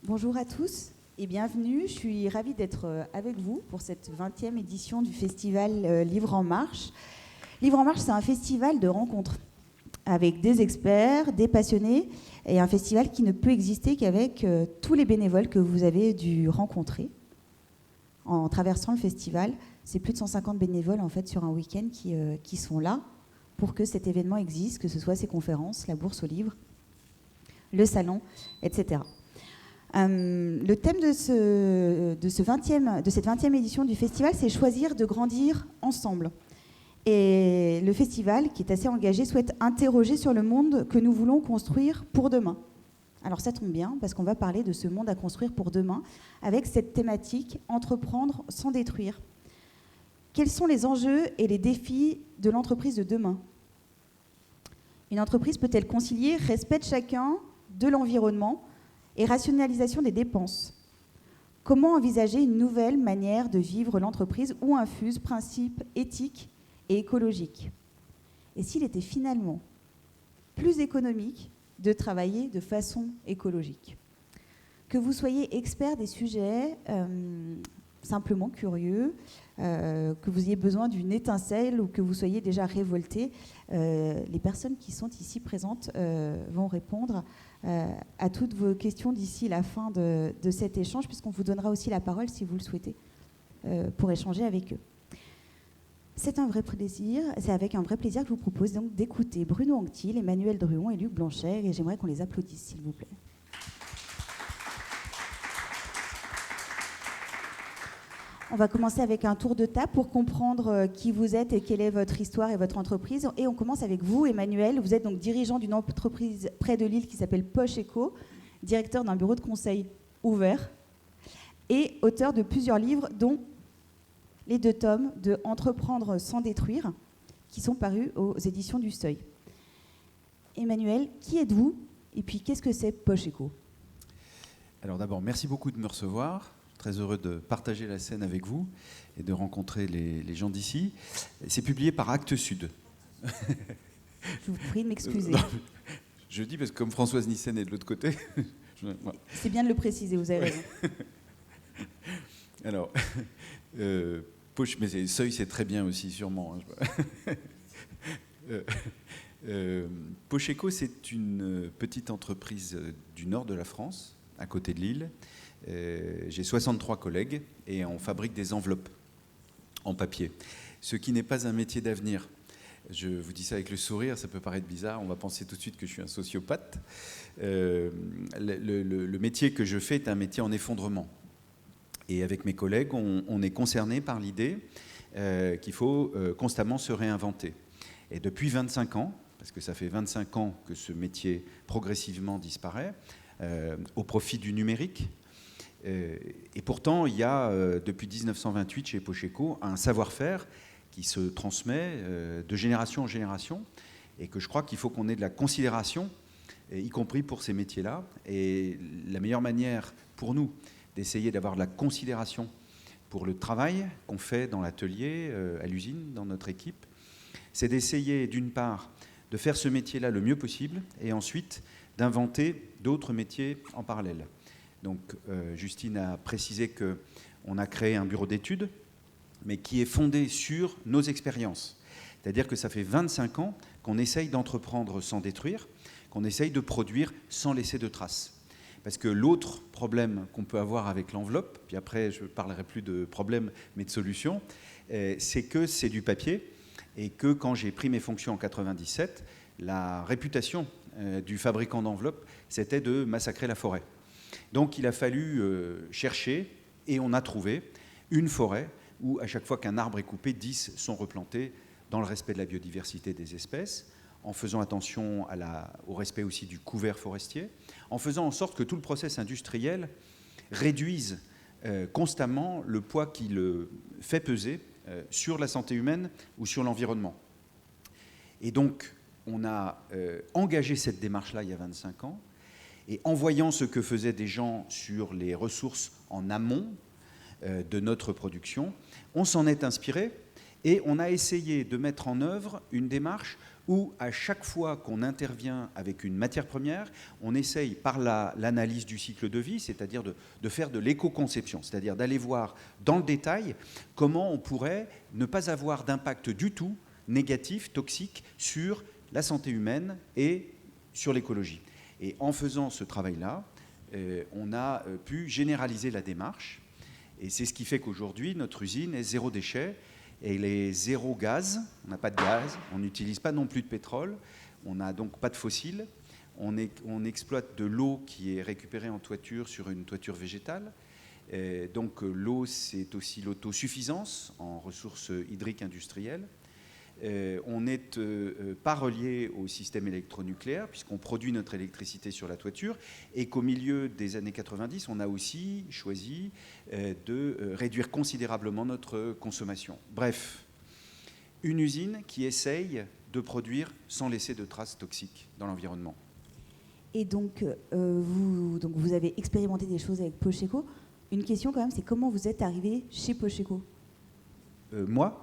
Bonjour à tous et bienvenue. Je suis ravie d'être avec vous pour cette 20e édition du festival Livre en Marche. Livre en Marche, c'est un festival de rencontres avec des experts, des passionnés, et un festival qui ne peut exister qu'avec tous les bénévoles que vous avez dû rencontrer en traversant le festival. C'est plus de 150 bénévoles en fait sur un week-end qui sont là pour que cet événement existe, que ce soit ces conférences, la bourse aux livres, le salon, etc. Le thème de cette 20e édition du festival, c'est choisir de grandir ensemble. Et le festival, qui est assez engagé, souhaite interroger sur le monde que nous voulons construire pour demain. Alors ça tombe bien, parce qu'on va parler de ce monde à construire pour demain, avec cette thématique « Entreprendre sans détruire ». Quels sont les enjeux et les défis de l'entreprise de demain ? Une entreprise peut-elle concilier respect de chacun, de l'environnement et rationalisation des dépenses ? Comment envisager une nouvelle manière de vivre l'entreprise où infusent principes éthiques et écologiques ? Et s'il était finalement plus économique de travailler de façon écologique ? Que vous soyez expert des sujets, simplement curieux, que vous ayez besoin d'une étincelle ou que vous soyez déjà révolté, les personnes qui sont ici présentes vont répondre à toutes vos questions d'ici la fin de cet échange, puisqu'on vous donnera aussi la parole si vous le souhaitez, pour échanger avec eux. C'est avec un vrai plaisir que je vous propose donc d'écouter Bruno Anctil, Emmanuel Druon et Luc Blanchet, et j'aimerais qu'on les applaudisse, s'il vous plaît. On va commencer avec un tour de table pour comprendre qui vous êtes et quelle est votre histoire et votre entreprise. Et on commence avec vous, Emmanuel. Vous êtes donc dirigeant d'une entreprise près de Lille qui s'appelle Poche Eco, directeur d'un bureau de conseil ouvert et auteur de plusieurs livres, dont les 2 tomes de Entreprendre sans détruire, qui sont parus aux éditions du Seuil. Emmanuel, qui êtes-vous et puis qu'est-ce que c'est Poche Eco ? Alors d'abord, merci beaucoup de me recevoir. Très heureux de partager la scène avec vous et de rencontrer les gens d'ici. C'est publié par Actes Sud. Je vous prie de m'excuser. Je dis parce que comme Françoise Nyssen est de l'autre côté... C'est bien de le préciser, vous avez raison. Alors, Poche, mais Seuil, c'est très bien aussi, sûrement. Poche Eco, c'est une petite entreprise du nord de la France, à côté de Lille. J'ai 63 collègues et on fabrique des enveloppes en papier, ce qui n'est pas un métier d'avenir. Je vous dis ça avec le sourire, ça peut paraître bizarre, on va penser tout de suite que je suis un sociopathe. Le métier que je fais est un métier en effondrement. Et avec mes collègues, on est concernés par l'idée qu'il faut constamment se réinventer. Et depuis 25 ans, parce que ça fait 25 ans que ce métier progressivement disparaît, au profit du numérique. Et pourtant, il y a, depuis 1928, chez Poche Eco, un savoir-faire qui se transmet de génération en génération, et que je crois qu'il faut qu'on ait de la considération, y compris pour ces métiers-là. Et la meilleure manière pour nous d'essayer d'avoir de la considération pour le travail qu'on fait dans l'atelier, à l'usine, dans notre équipe, c'est d'essayer, d'une part, de faire ce métier-là le mieux possible, et ensuite d'inventer d'autres métiers en parallèle. Donc, Justine a précisé qu'on a créé un bureau d'études, mais qui est fondé sur nos expériences. C'est-à-dire que ça fait 25 ans qu'on essaye d'entreprendre sans détruire, qu'on essaye de produire sans laisser de traces. Parce que l'autre problème qu'on peut avoir avec l'enveloppe, puis après je ne parlerai plus de problème, mais de solution, c'est que c'est du papier, et que quand j'ai pris mes fonctions en 97, la réputation du fabricant d'enveloppes, c'était de massacrer la forêt. Donc il a fallu chercher, et on a trouvé une forêt où à chaque fois qu'un arbre est coupé, 10 sont replantés dans le respect de la biodiversité des espèces, en faisant attention au respect aussi du couvert forestier, en faisant en sorte que tout le process industriel réduise constamment le poids qu'il fait peser sur la santé humaine ou sur l'environnement. Et donc, on a engagé cette démarche-là il y a 25 ans, et en voyant ce que faisaient des gens sur les ressources en amont de notre production, on s'en est inspiré et on a essayé de mettre en œuvre une démarche où à chaque fois qu'on intervient avec une matière première, on essaye par l'analyse du cycle de vie, c'est-à-dire de faire de l'éco-conception, c'est-à-dire d'aller voir dans le détail comment on pourrait ne pas avoir d'impact du tout négatif, toxique, sur la santé humaine et sur l'écologie. Et en faisant ce travail-là, on a pu généraliser la démarche. Et c'est ce qui fait qu'aujourd'hui, notre usine est zéro déchet. Et elle est zéro gaz. On n'a pas de gaz. On n'utilise pas non plus de pétrole. On n'a donc pas de fossiles. On exploite de l'eau qui est récupérée en toiture sur une toiture végétale. Et donc l'eau, c'est aussi l'autosuffisance en ressources hydriques industrielles. On n'est pas relié au système électronucléaire puisqu'on produit notre électricité sur la toiture et qu'au milieu des années 90, on a aussi choisi de réduire considérablement notre consommation. Bref, une usine qui essaye de produire sans laisser de traces toxiques dans l'environnement. Et donc vous avez expérimenté des choses avec Pocheco. Une question quand même, c'est comment vous êtes arrivé chez Pocheco ? Moi ?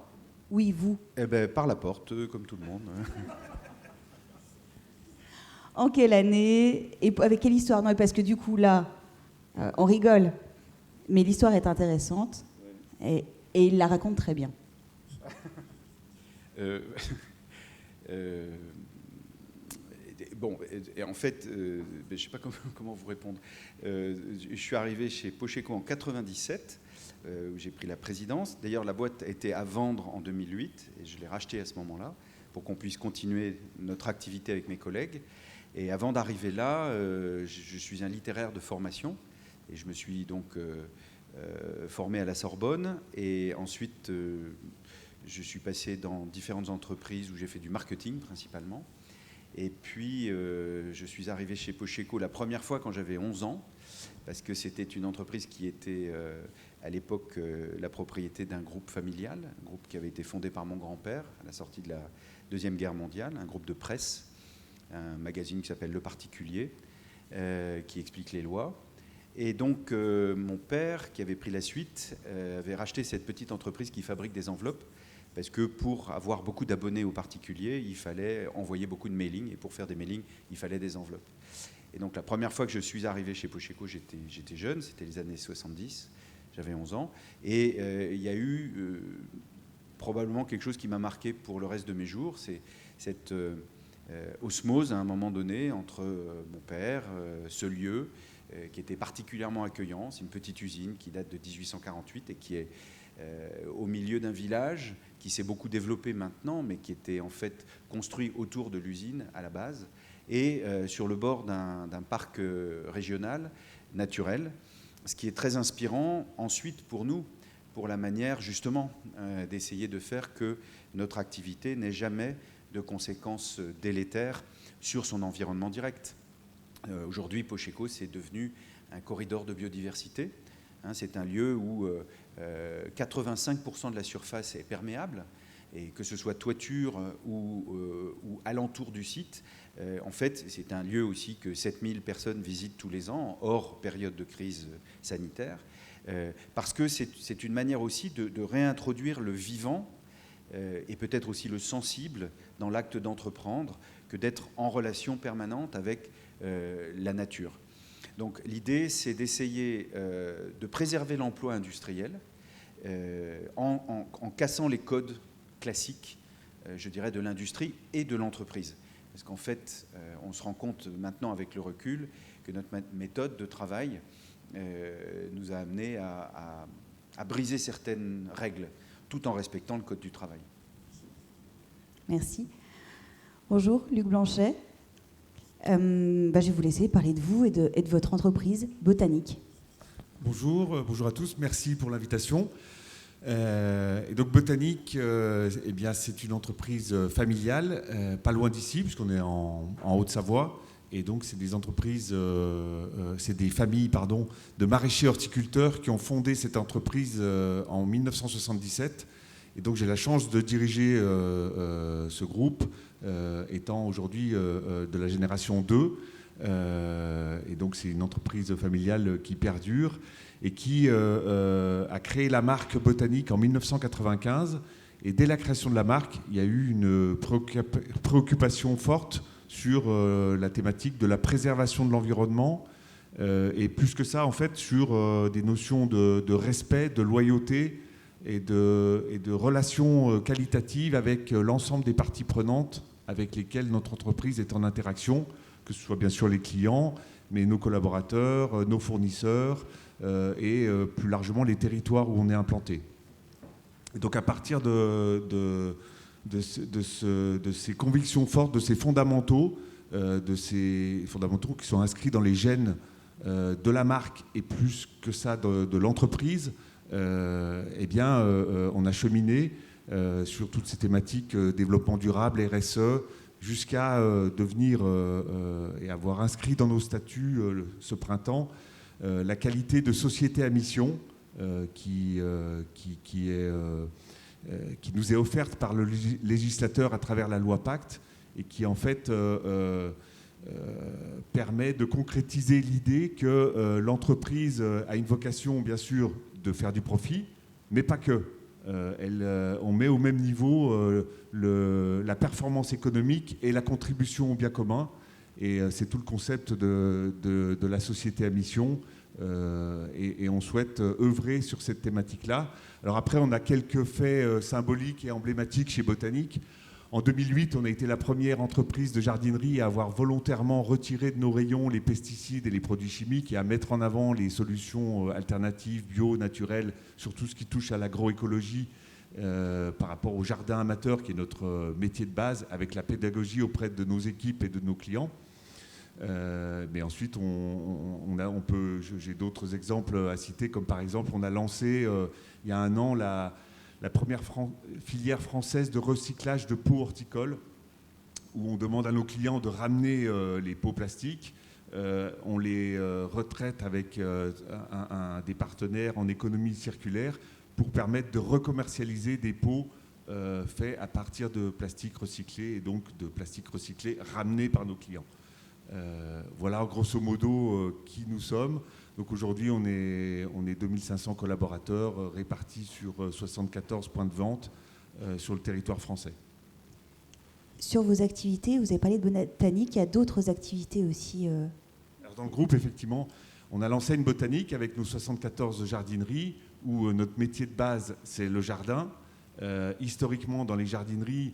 Oui, vous. Eh ben, par la porte, comme tout le monde. En quelle année et avec quelle histoire ? Non, parce que du coup, là, on rigole, mais l'histoire est intéressante et il la raconte très bien. Bon, et en fait, je ne sais pas comment vous répondre. Je suis arrivé chez Pocheco en 97. Où j'ai pris la présidence. D'ailleurs, la boîte était à vendre en 2008 et je l'ai rachetée à ce moment-là pour qu'on puisse continuer notre activité avec mes collègues. Et avant d'arriver là, je suis un littéraire de formation et je me suis donc formé à la Sorbonne. Et ensuite, je suis passé dans différentes entreprises où j'ai fait du marketing principalement. Et puis, je suis arrivé chez Pocheco la première fois quand j'avais 11 ans, parce que c'était une entreprise qui était à l'époque la propriété d'un groupe familial, un groupe qui avait été fondé par mon grand-père à la sortie de la Deuxième Guerre mondiale, un groupe de presse, un magazine qui s'appelle Le Particulier, qui explique les lois. Et donc, mon père, qui avait pris la suite, avait racheté cette petite entreprise qui fabrique des enveloppes, parce que pour avoir beaucoup d'abonnés aux particuliers, il fallait envoyer beaucoup de mailings, et pour faire des mailings, il fallait des enveloppes. Et donc, la première fois que je suis arrivé chez Pocheco, j'étais jeune, c'était les années 70, j'avais 11 ans, et il y a eu probablement quelque chose qui m'a marqué pour le reste de mes jours, c'est cette osmose à un moment donné entre mon père, ce lieu qui était particulièrement accueillant. C'est une petite usine qui date de 1848 et qui est au milieu d'un village qui s'est beaucoup développé maintenant, mais qui était en fait construit autour de l'usine à la base, et sur le bord d'un parc régional, naturel, ce qui est très inspirant ensuite pour nous, pour la manière justement d'essayer de faire que notre activité n'ait jamais de conséquences délétères sur son environnement direct. Aujourd'hui, Pocheco, c'est devenu un corridor de biodiversité. C'est un lieu où 85% de la surface est perméable, et que ce soit toiture ou alentour du site, en fait, c'est un lieu aussi que 7000 personnes visitent tous les ans, hors période de crise sanitaire, parce que c'est une manière aussi de réintroduire le vivant et peut-être aussi le sensible dans l'acte d'entreprendre, que d'être en relation permanente avec la nature. Donc l'idée, c'est d'essayer de préserver l'emploi industriel en cassant les codes classiques, je dirais, de l'industrie et de l'entreprise. Parce qu'en fait, on se rend compte maintenant avec le recul que notre méthode de travail nous a amené à briser certaines règles, tout en respectant le code du travail. Merci. Bonjour, Luc Blanchet. Je vais vous laisser parler de vous et de votre entreprise Botanique. Bonjour à tous, merci pour l'invitation. Et donc Botanique, eh bien, c'est une entreprise familiale, pas loin d'ici, puisqu'on est en Haute-Savoie. Et donc c'est des entreprises, c'est des familles de maraîchers horticulteurs qui ont fondé cette entreprise en 1977. Et donc j'ai la chance de diriger ce groupe, étant aujourd'hui de la génération 2. Et donc c'est une entreprise familiale qui perdure et qui a créé la marque Botanique en 1995. Et dès la création de la marque, il y a eu une préoccupation forte sur la thématique de la préservation de l'environnement, et plus que ça, en fait, sur des notions de respect, de loyauté et de relations qualitatives avec l'ensemble des parties prenantes avec lesquelles notre entreprise est en interaction, que ce soit bien sûr les clients, mais nos collaborateurs, nos fournisseurs et plus largement les territoires où on est implanté. Et donc à partir de ces convictions fortes, de ces fondamentaux qui sont inscrits dans les gènes de la marque et plus que ça de l'entreprise, eh bien, on a cheminé sur toutes ces thématiques développement durable, RSE, jusqu'à devenir et avoir inscrit dans nos statuts ce printemps la qualité de société à mission qui nous est offerte par le législateur à travers la loi Pacte et qui en fait permet de concrétiser l'idée que l'entreprise a une vocation bien sûr de faire du profit, mais pas que. On met au même niveau la performance économique et la contribution au bien commun. Et c'est tout le concept de la société à mission. Et on souhaite œuvrer sur cette thématique-là. Alors après, on a quelques faits symboliques et emblématiques chez Botanique. En 2008, on a été la première entreprise de jardinerie à avoir volontairement retiré de nos rayons les pesticides et les produits chimiques et à mettre en avant les solutions alternatives, bio, naturelles, sur tout ce qui touche à l'agroécologie par rapport au jardin amateur, qui est notre métier de base, avec la pédagogie auprès de nos équipes et de nos clients. Mais ensuite, j'ai d'autres exemples à citer, comme par exemple, on a lancé il y a un an la première filière française de recyclage de peaux horticoles, où on demande à nos clients de ramener les peaux plastiques. On les retraite avec des partenaires en économie circulaire pour permettre de recommercialiser des peaux faits à partir de plastique recyclé et donc de plastique recyclé ramené par nos clients. Voilà grosso modo qui nous sommes. Donc aujourd'hui, on est 2500 collaborateurs répartis sur 74 points de vente sur le territoire français. Sur vos activités, vous avez parlé de Botanique, il y a d'autres activités aussi Alors dans le groupe, effectivement, on a lancé une Botanique avec nos 74 jardineries où notre métier de base, c'est le jardin. Historiquement, dans les jardineries,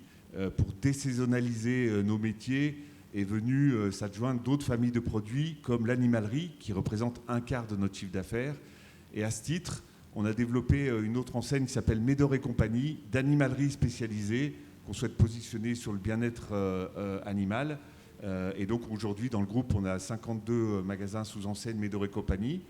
pour désaisonnaliser nos métiers, est venu s'adjoindre d'autres familles de produits comme l'animalerie qui représente un quart de notre chiffre d'affaires. Et à ce titre, on a développé une autre enseigne qui s'appelle Médor et compagnie, d'animalerie spécialisée qu'on souhaite positionner sur le bien-être animal. Et donc aujourd'hui, dans le groupe, on a 52 magasins sous enseigne Médor et compagnie.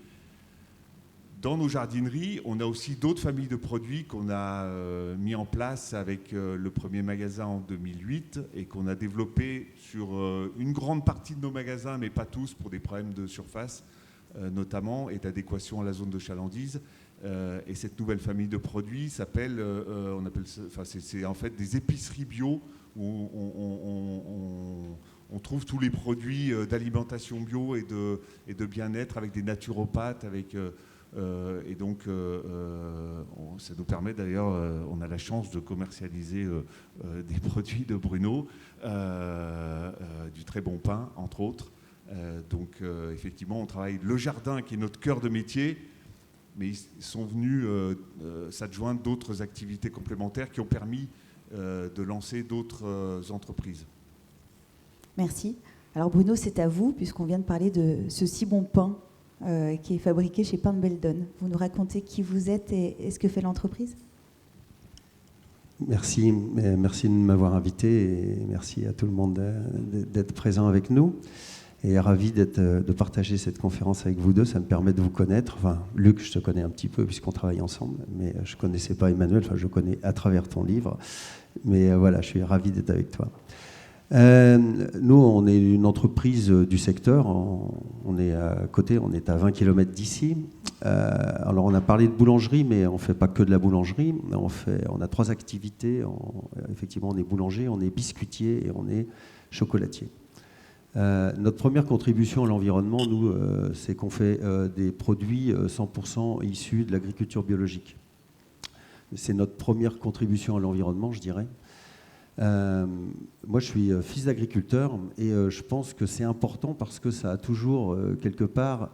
Dans nos jardineries, on a aussi d'autres familles de produits qu'on a mis en place avec le premier magasin en 2008 et qu'on a développé sur une grande partie de nos magasins, mais pas tous, pour des problèmes de surface notamment et d'adéquation à la zone de chalandise. Et cette nouvelle famille de produits s'appelle, c'est en fait des épiceries bio où on trouve tous les produits d'alimentation bio et de bien-être avec des naturopathes, avec... et donc, ça nous permet d'ailleurs, on a la chance de commercialiser des produits de Bruno, du très bon pain, entre autres. Donc, effectivement, on travaille le jardin, qui est notre cœur de métier, mais ils sont venus s'adjoindre d'autres activités complémentaires qui ont permis de lancer d'autres entreprises. Merci. Alors, Bruno, c'est à vous, puisqu'on vient de parler de ce si bon pain qui est fabriqué chez Pain de Beldon. Vous nous racontez qui vous êtes et ce que fait l'entreprise ? Merci de m'avoir invité et merci à tout le monde d'être présent avec nous. Et ravi de partager cette conférence avec vous deux. Ça me permet de vous connaître. Enfin, Luc, je te connais un petit peu puisqu'on travaille ensemble, mais je ne connaissais pas Emmanuel. Enfin, je connais à travers ton livre. Mais voilà, je suis ravi d'être avec toi. Nous, on est une entreprise du secteur. On est à côté, on est à 20 km d'ici. Alors, on a parlé de boulangerie, mais on ne fait pas que de la boulangerie. On a 3 activités. Effectivement, on est boulanger, on est biscuitier et on est chocolatier. Notre première contribution à l'environnement, nous, c'est qu'on fait des produits 100% issus de l'agriculture biologique. c'est notre première contribution à l'environnement, je dirais. Moi, je suis fils d'agriculteur et je pense que c'est important parce que ça a toujours, quelque part,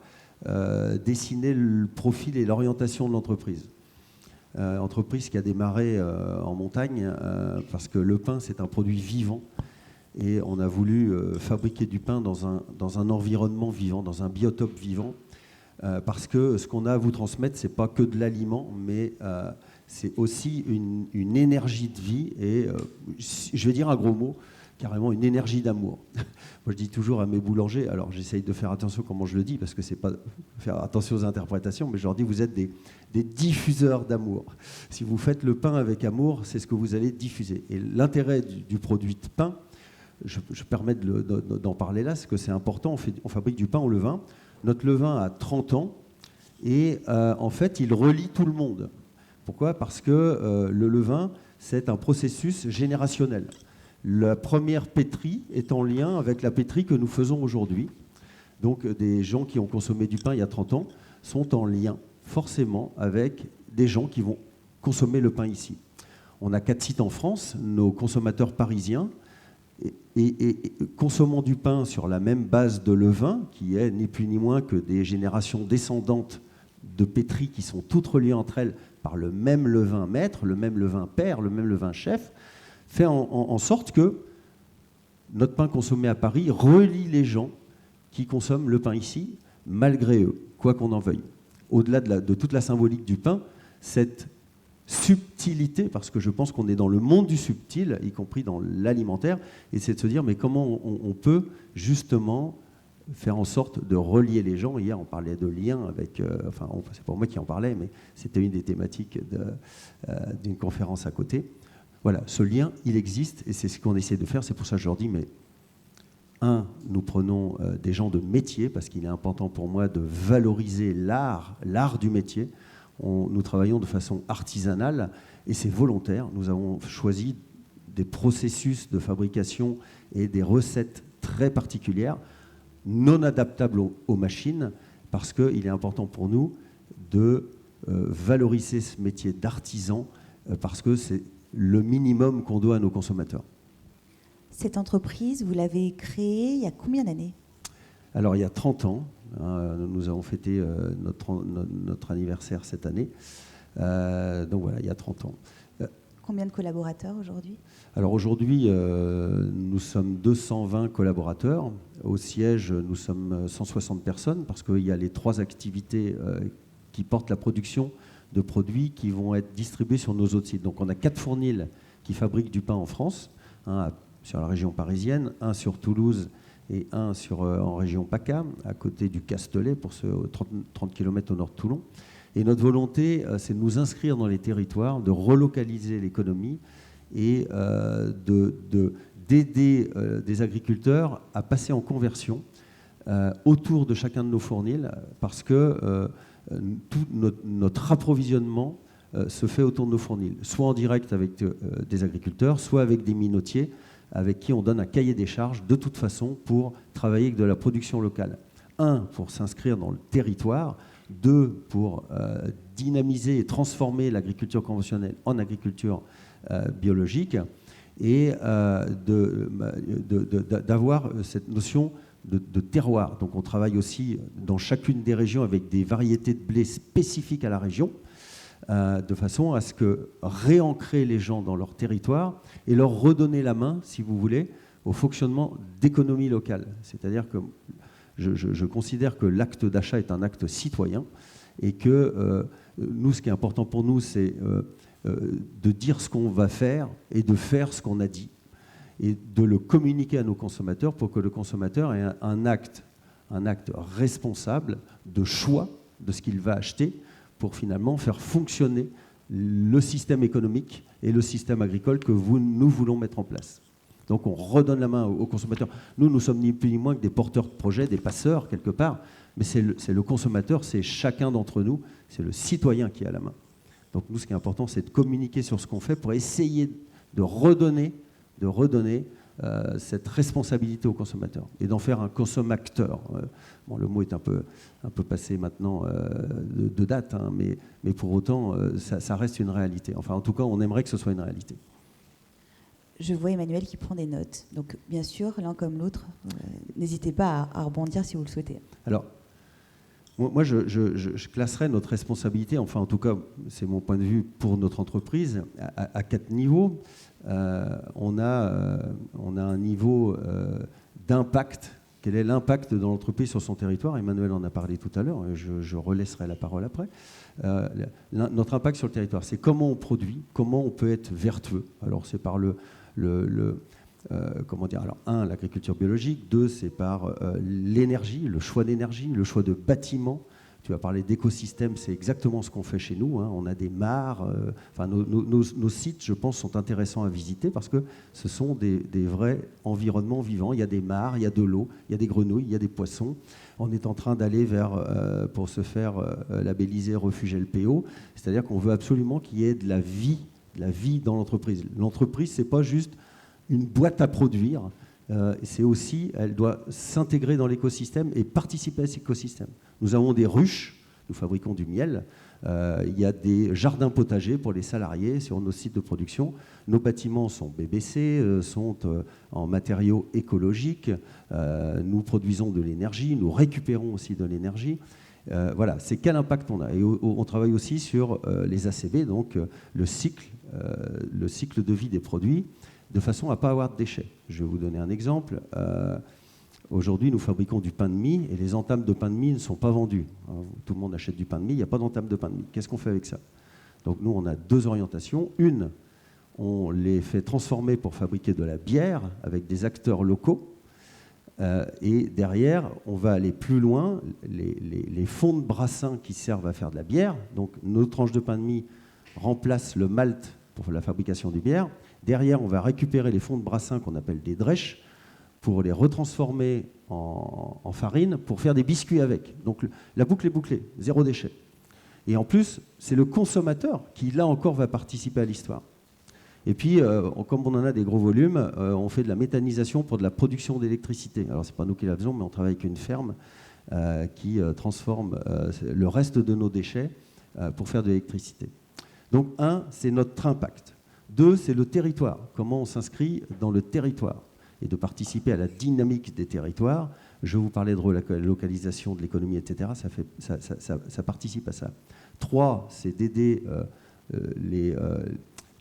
dessiné le profil et l'orientation de l'entreprise. Entreprise qui a démarré en montagne parce que le pain, c'est un produit vivant. Et on a voulu fabriquer du pain dans un environnement vivant, dans un biotope vivant, parce que ce qu'on a à vous transmettre, ce n'est pas que de l'aliment, mais c'est aussi une énergie de vie et, je vais dire un gros mot, carrément une énergie d'amour. Moi, je dis toujours à mes boulangers, alors j'essaye de faire attention comment je le dis, parce que c'est pas faire attention aux interprétations, mais je leur dis, vous êtes des diffuseurs d'amour. Si vous faites le pain avec amour, c'est ce que vous allez diffuser. Et l'intérêt du produit de pain, je permets d'en parler là, c'est que c'est important, on fabrique du pain au levain. Notre levain a 30 ans et en fait, il relie tout le monde. Pourquoi ? Parce que le levain, c'est un processus générationnel. La première pétrie est en lien avec la pétrie que nous faisons aujourd'hui. Donc des gens qui ont consommé du pain il y a 30 ans sont en lien forcément avec des gens qui vont consommer le pain ici. On a 4 sites en France, nos consommateurs parisiens, et consommant du pain sur la même base de levain, qui est ni plus ni moins que des générations descendantes de pétries qui sont toutes reliées entre elles par le même levain maître, le même levain père, le même levain chef, fait en sorte que notre pain consommé à Paris relie les gens qui consomment le pain ici, malgré eux, quoi qu'on en veuille. Au-delà de toute la symbolique du pain, cette subtilité, parce que je pense qu'on est dans le monde du subtil, y compris dans l'alimentaire, et c'est de se dire, mais comment on peut justement faire en sorte de relier les gens. Hier, on parlait de lien avec... c'est pas moi qui en parlais, mais c'était une des thématiques d'une conférence à côté. Voilà, ce lien, il existe, et c'est ce qu'on essaie de faire. C'est pour ça que je leur dis, mais nous prenons des gens de métier, parce qu'il est important pour moi de valoriser l'art du métier. Nous travaillons de façon artisanale et c'est volontaire. Nous avons choisi des processus de fabrication et des recettes très particulières, non adaptables aux machines, parce qu'il est important pour nous de valoriser ce métier d'artisan, parce que c'est le minimum qu'on doit à nos consommateurs. Cette entreprise, vous l'avez créée il y a combien d'années ? Alors, il y a 30 ans. Nous avons fêté notre anniversaire cette année. Donc voilà, il y a 30 ans. Combien de collaborateurs aujourd'hui ? Alors aujourd'hui, nous sommes 220 collaborateurs. Au siège, nous sommes 160 personnes parce qu'il y a les 3 activités qui portent la production de produits qui vont être distribués sur nos autres sites. Donc on a 4 fournils qui fabriquent du pain en France, un sur la région parisienne, un sur Toulouse et un en région PACA, à côté du Castellet, pour ce 30 km au nord de Toulon. Et notre volonté, c'est de nous inscrire dans les territoires, de relocaliser l'économie et d'aider des agriculteurs à passer en conversion autour de chacun de nos fournils, parce que tout notre approvisionnement se fait autour de nos fournils, soit en direct avec des agriculteurs, soit avec des minotiers, avec qui on donne un cahier des charges, de toute façon, pour travailler avec de la production locale. 1, pour s'inscrire dans le territoire. 2, pour dynamiser et transformer l'agriculture conventionnelle en agriculture biologique. Et d'avoir cette notion de terroir. Donc on travaille aussi dans chacune des régions avec des variétés de blé spécifiques à la région, de façon à ce que réancrer les gens dans leur territoire et leur redonner la main, si vous voulez, au fonctionnement d'économie locale. C'est-à-dire que je considère que l'acte d'achat est un acte citoyen et que nous, ce qui est important pour nous, c'est de dire ce qu'on va faire et de faire ce qu'on a dit et de le communiquer à nos consommateurs pour que le consommateur ait un acte responsable de choix de ce qu'il va acheter pour finalement faire fonctionner le système économique et le système agricole que nous voulons mettre en place. Donc on redonne la main aux consommateurs. Nous sommes ni plus ni moins que des porteurs de projets, des passeurs quelque part, mais c'est le consommateur, c'est chacun d'entre nous, c'est le citoyen qui a la main. Donc nous, ce qui est important, c'est de communiquer sur ce qu'on fait pour essayer de redonner cette responsabilité au consommateur et d'en faire un consommateur. Bon, le mot est un peu passé maintenant de date, hein, mais pour autant, ça reste une réalité. Enfin, en tout cas, on aimerait que ce soit une réalité. Je vois Emmanuel qui prend des notes. Donc, bien sûr, l'un comme l'autre, n'hésitez pas à rebondir si vous le souhaitez. Alors, moi, je classerais notre responsabilité, enfin, en tout cas, c'est mon point de vue pour notre entreprise, à 4 niveaux. On a un niveau d'impact. Quel est l'impact de l'entreprise sur son territoire? Emmanuel en a parlé tout à l'heure, je relaisserai la parole après. Notre impact sur le territoire, c'est comment on produit, comment on peut être vertueux. Alors c'est par comment dire, alors l'agriculture biologique, 2, c'est par l'énergie, le choix d'énergie, le choix de bâtiments. Tu vas parler d'écosystème, c'est exactement ce qu'on fait chez nous, hein. On a des mares, nos sites, je pense, sont intéressants à visiter parce que ce sont des vrais environnements vivants. Il y a des mares, il y a de l'eau, il y a des grenouilles, il y a des poissons. On est en train d'aller pour se faire labelliser Refuge LPO, c'est-à-dire qu'on veut absolument qu'il y ait de la vie dans l'entreprise. L'entreprise, c'est pas juste une boîte à produire, c'est aussi, elle doit s'intégrer dans l'écosystème et participer à cet écosystème. Nous avons des ruches, nous fabriquons du miel, il y a des jardins potagers pour les salariés sur nos sites de production. Nos bâtiments sont BBC, sont en matériaux écologiques, nous produisons de l'énergie, nous récupérons aussi de l'énergie. Voilà, c'est quel impact on a. Et on travaille aussi sur les ACB, donc le cycle de vie des produits, de façon à ne pas avoir de déchets. Je vais vous donner un exemple. Aujourd'hui, nous fabriquons du pain de mie et les entames de pain de mie ne sont pas vendues. Tout le monde achète du pain de mie, il n'y a pas d'entame de pain de mie. Qu'est-ce qu'on fait avec ça? Donc nous, on a 2 orientations. Une, on les fait transformer pour fabriquer de la bière avec des acteurs locaux. Et derrière, on va aller plus loin. Les fonds de brassin qui servent à faire de la bière, donc nos tranches de pain de mie remplacent le malt pour la fabrication du bière. Derrière, on va récupérer les fonds de brassin qu'on appelle des drèches pour les retransformer en farine pour faire des biscuits avec. Donc la boucle est bouclée, 0 déchet. Et en plus, c'est le consommateur qui, là encore, va participer à l'histoire. Et puis, comme on en a des gros volumes, on fait de la méthanisation pour de la production d'électricité. Alors, ce n'est pas nous qui la faisons, mais on travaille avec une ferme qui transforme le reste de nos déchets pour faire de l'électricité. Donc, 1, c'est notre impact. 2, c'est le territoire. Comment on s'inscrit dans le territoire et de participer à la dynamique des territoires. Je vous parlais de relocalisation de l'économie, etc. Ça participe à ça. 3, c'est d'aider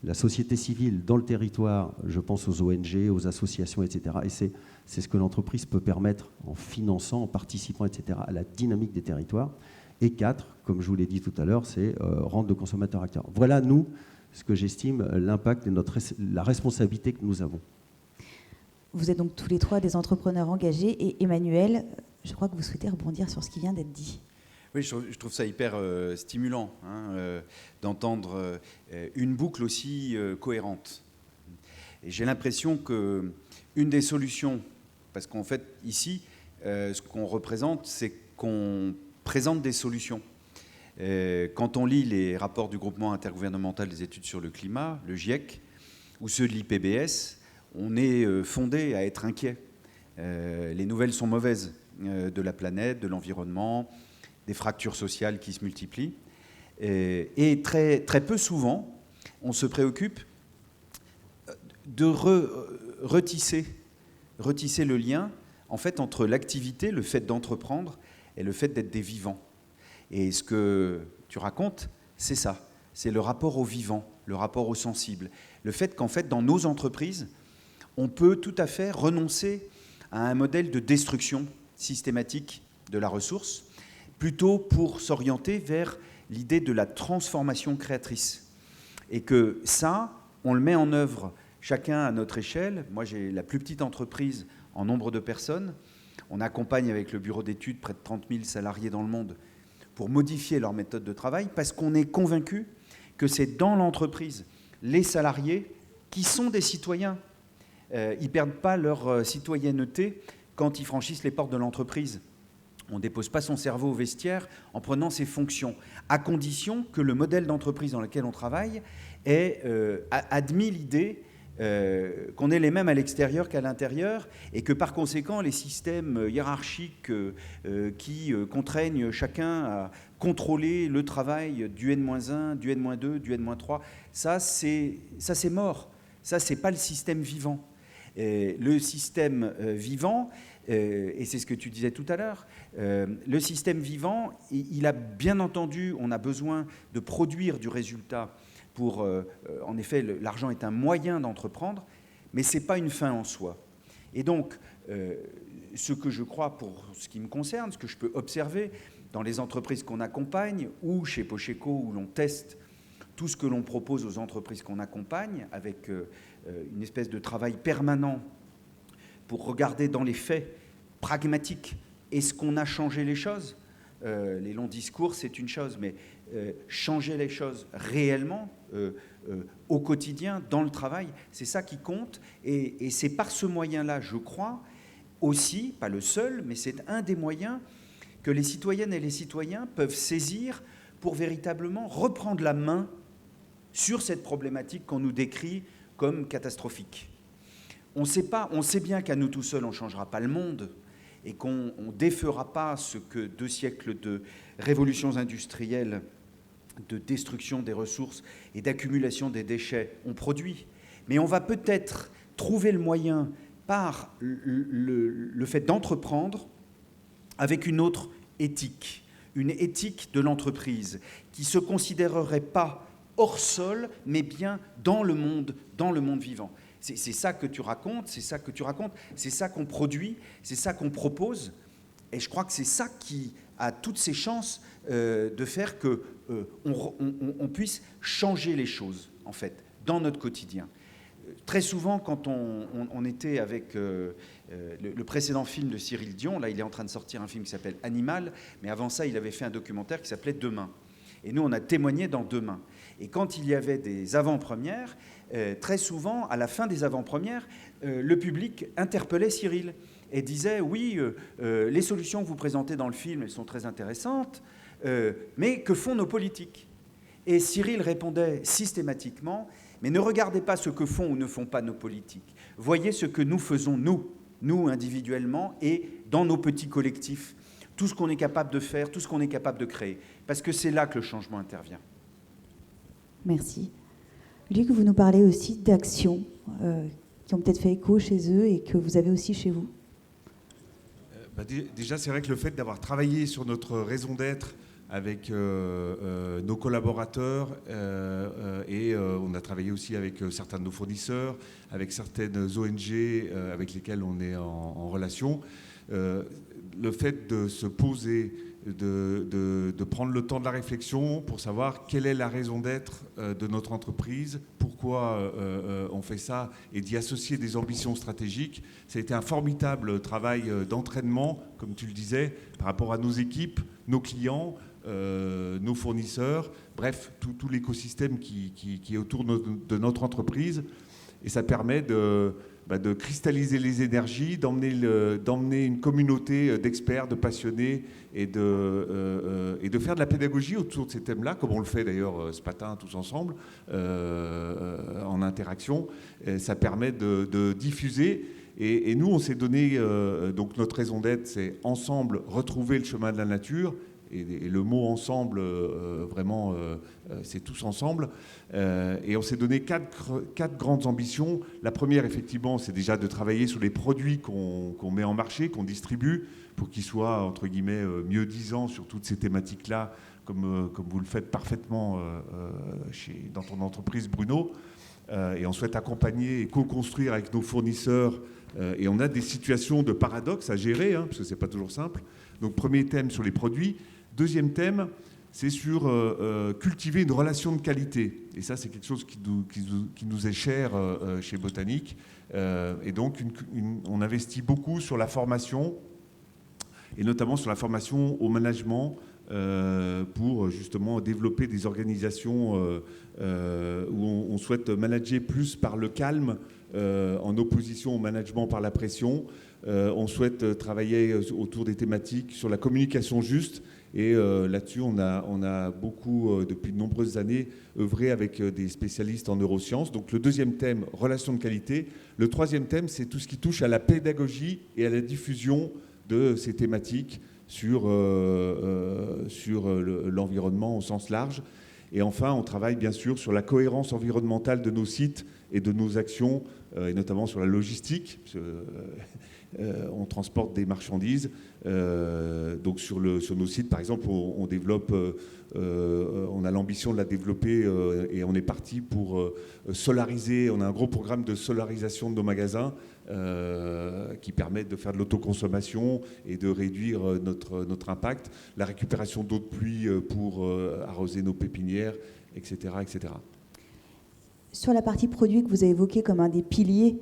la société civile dans le territoire. Je pense aux ONG, aux associations, etc. Et c'est ce que l'entreprise peut permettre en finançant, en participant, etc. à la dynamique des territoires. Et 4, comme je vous l'ai dit tout à l'heure, c'est rendre le consommateur acteur. Voilà, nous, ce que j'estime l'impact et la responsabilité que nous avons. Vous êtes donc tous les 3 des entrepreneurs engagés. Et Emmanuel, je crois que vous souhaitez rebondir sur ce qui vient d'être dit. Oui, je trouve ça hyper stimulant d'entendre une boucle aussi cohérente. Et j'ai l'impression qu'une des solutions, parce qu'en fait, ici, ce qu'on représente, c'est qu'on présente des solutions. Quand on lit les rapports du groupement intergouvernemental des études sur le climat, le GIEC, ou ceux de l'IPBES, on est fondé à être inquiet. Les nouvelles sont mauvaises de la planète, de l'environnement, des fractures sociales qui se multiplient. Et très, très peu souvent, on se préoccupe de retisser le lien en fait, entre l'activité, le fait d'entreprendre et le fait d'être des vivants. Et ce que tu racontes, c'est ça. C'est le rapport au vivant, le rapport au sensible. Le fait qu'en fait, dans nos entreprises, on peut tout à fait renoncer à un modèle de destruction systématique de la ressource, plutôt pour s'orienter vers l'idée de la transformation créatrice. Et que ça, on le met en œuvre chacun à notre échelle. Moi, j'ai la plus petite entreprise en nombre de personnes. On accompagne avec le bureau d'études près de 30 000 salariés dans le monde pour modifier leur méthode de travail, parce qu'on est convaincu que c'est dans l'entreprise, les salariés, qui sont des citoyens. Ils ne perdent pas leur citoyenneté quand ils franchissent les portes de l'entreprise. On ne dépose pas son cerveau au vestiaire en prenant ses fonctions, à condition que le modèle d'entreprise dans lequel on travaille ait admis l'idée qu'on est les mêmes à l'extérieur qu'à l'intérieur, et que par conséquent, les systèmes hiérarchiques qui contraignent chacun à contrôler le travail du N-1, du N-2, du N-3, ça c'est mort. Ça, c'est pas le système vivant. Le système vivant, et c'est ce que tu disais tout à l'heure, le système vivant, il a bien entendu, on a besoin de produire du résultat pour, en effet, l'argent est un moyen d'entreprendre, mais ce n'est pas une fin en soi. Et donc, ce que je crois, pour ce qui me concerne, ce que je peux observer dans les entreprises qu'on accompagne, ou chez Pocheco, où l'on teste tout ce que l'on propose aux entreprises qu'on accompagne, avec une espèce de travail permanent pour regarder dans les faits pragmatiques, est-ce qu'on a changé les choses ? Les longs discours, c'est une chose, mais changer les choses réellement, au quotidien, dans le travail, c'est ça qui compte. Et c'est par ce moyen-là, je crois, aussi, pas le seul, mais c'est un des moyens que les citoyennes et les citoyens peuvent saisir pour véritablement reprendre la main sur cette problématique qu'on nous décrit comme catastrophique. On sait bien qu'à nous tout seuls, on ne changera pas le monde, et qu'on ne défera pas ce que 2 siècles de révolutions industrielles, de destruction des ressources et d'accumulation des déchets ont produit. Mais on va peut-être trouver le moyen, par le fait d'entreprendre, avec une autre éthique, une éthique de l'entreprise, qui ne se considérerait pas hors sol, mais bien dans le monde vivant. C'est ça que tu racontes, c'est ça qu'on produit, c'est ça qu'on propose. Et je crois que c'est ça qui a toutes ses chances de faire qu'on puisse changer les choses, en fait, dans notre quotidien. Très souvent, quand on était avec le précédent film de Cyril Dion, là il est en train de sortir un film qui s'appelle Animal, mais avant ça il avait fait un documentaire qui s'appelait Demain. Et nous on a témoigné dans Demain. Et quand il y avait des avant-premières, très souvent, à la fin des avant-premières, le public interpellait Cyril et disait « Oui, les solutions que vous présentez dans le film, elles sont très intéressantes, mais que font nos politiques ?» Et Cyril répondait systématiquement « Mais ne regardez pas ce que font ou ne font pas nos politiques. Voyez ce que nous faisons, nous individuellement et dans nos petits collectifs. Tout ce qu'on est capable de faire, tout ce qu'on est capable de créer. Parce que c'est là que le changement intervient. » Merci. Luc, vous nous parlez aussi d'actions qui ont peut-être fait écho chez eux et que vous avez aussi chez vous. Déjà, c'est vrai que le fait d'avoir travaillé sur notre raison d'être avec nos collaborateurs et on a travaillé aussi avec certains de nos fournisseurs, avec certaines ONG avec lesquelles on est en relation. Le fait de se poser, de prendre le temps de la réflexion pour savoir quelle est la raison d'être de notre entreprise, pourquoi on fait ça, et d'y associer des ambitions stratégiques. Ça a été un formidable travail d'entraînement, comme tu le disais, par rapport à nos équipes, nos clients, nos fournisseurs, bref, tout l'écosystème qui est autour de notre entreprise. Et ça permet de cristalliser les énergies, d'emmener une communauté d'experts, de passionnés et de faire de la pédagogie autour de ces thèmes-là, comme on le fait d'ailleurs ce matin tous ensemble, en interaction. Et ça permet de diffuser. Et nous, on s'est donné, donc notre raison d'être, c'est ensemble retrouver le chemin de la nature. Et le mot ensemble, vraiment, c'est tous ensemble. Et on s'est donné quatre grandes ambitions. La première, effectivement, c'est déjà de travailler sur les produits qu'on met en marché, qu'on distribue, pour qu'ils soient, entre guillemets, mieux disants sur toutes ces thématiques-là, comme vous le faites parfaitement dans ton entreprise, Bruno. Et on souhaite accompagner et co-construire avec nos fournisseurs. Et on a des situations de paradoxe à gérer, parce que ce n'est pas toujours simple. Donc, premier thème sur les produits. Deuxième thème, c'est sur cultiver une relation de qualité. Et ça, c'est quelque chose qui nous est cher chez Botanique. Et donc, on investit beaucoup sur la formation, et notamment sur la formation au management pour justement développer des organisations où on souhaite manager plus par le calme, en opposition au management par la pression. On souhaite travailler autour des thématiques sur la communication juste. Et là-dessus, on a beaucoup, depuis de nombreuses années, œuvré avec des spécialistes en neurosciences. Donc le deuxième thème, relations de qualité. Le troisième thème, c'est tout ce qui touche à la pédagogie et à la diffusion de ces thématiques sur l'environnement au sens large. Et enfin, on travaille bien sûr sur la cohérence environnementale de nos sites et de nos actions, et notamment sur la logistique. On transporte des marchandises. Donc sur nos sites, par exemple, on développe, on a l'ambition de la développer et on est parti pour solariser. On a un gros programme de solarisation de nos magasins qui permet de faire de l'autoconsommation et de réduire notre impact. La récupération d'eau de pluie pour arroser nos pépinières, etc., etc. Sur la partie produit que vous avez évoquée comme un des piliers,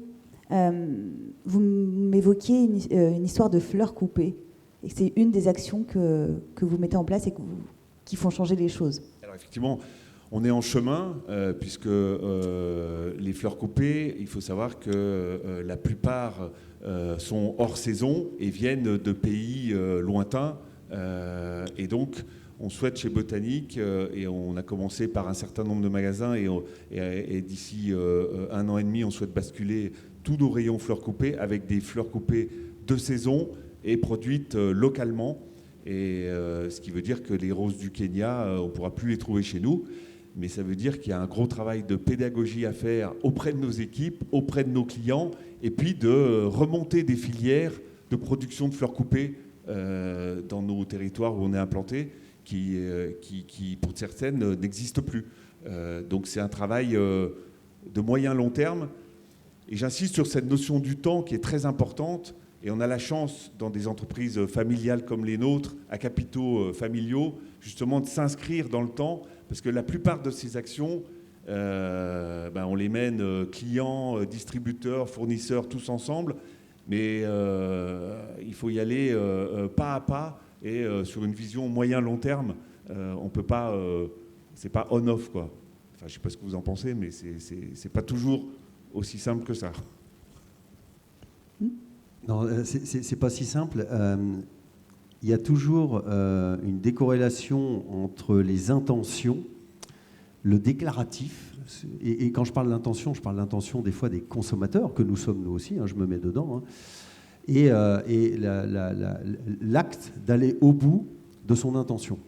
vous m'évoquiez une histoire de fleurs coupées. Et c'est une des actions que vous mettez en place et qui font changer les choses. Alors effectivement, on est en chemin, puisque les fleurs coupées, il faut savoir que la plupart sont hors saison et viennent de pays lointains. Et donc, on souhaite chez Botanique, et on a commencé par un certain nombre de magasins, et d'ici 1 an et demi, on souhaite basculer tous nos rayons fleurs coupées avec des fleurs coupées de saison et produites localement. Et ce qui veut dire que les roses du Kenya, on ne pourra plus les trouver chez nous. Mais ça veut dire qu'il y a un gros travail de pédagogie à faire auprès de nos équipes, auprès de nos clients, et puis de remonter des filières de production de fleurs coupées dans nos territoires où on est implanté, qui pour certaines, n'existent plus. Donc c'est un travail de moyen-long terme. Et j'insiste sur cette notion du temps qui est très importante. Et on a la chance, dans des entreprises familiales comme les nôtres, à capitaux familiaux, justement de s'inscrire dans le temps, parce que la plupart de ces actions, on les mène clients, distributeurs, fournisseurs, tous ensemble, mais il faut y aller pas à pas et sur une vision moyen-long terme. On peut pas, c'est pas on-off, quoi. Enfin, je sais pas ce que vous en pensez, mais c'est pas toujours aussi simple que ça. Non, c'est pas si simple. Il y a toujours une décorrélation entre les intentions, le déclaratif, et quand je parle d'intention, je parle d'intention des fois des consommateurs, que nous sommes nous aussi, hein, je me mets dedans, hein, et l'acte d'aller au bout de son intention.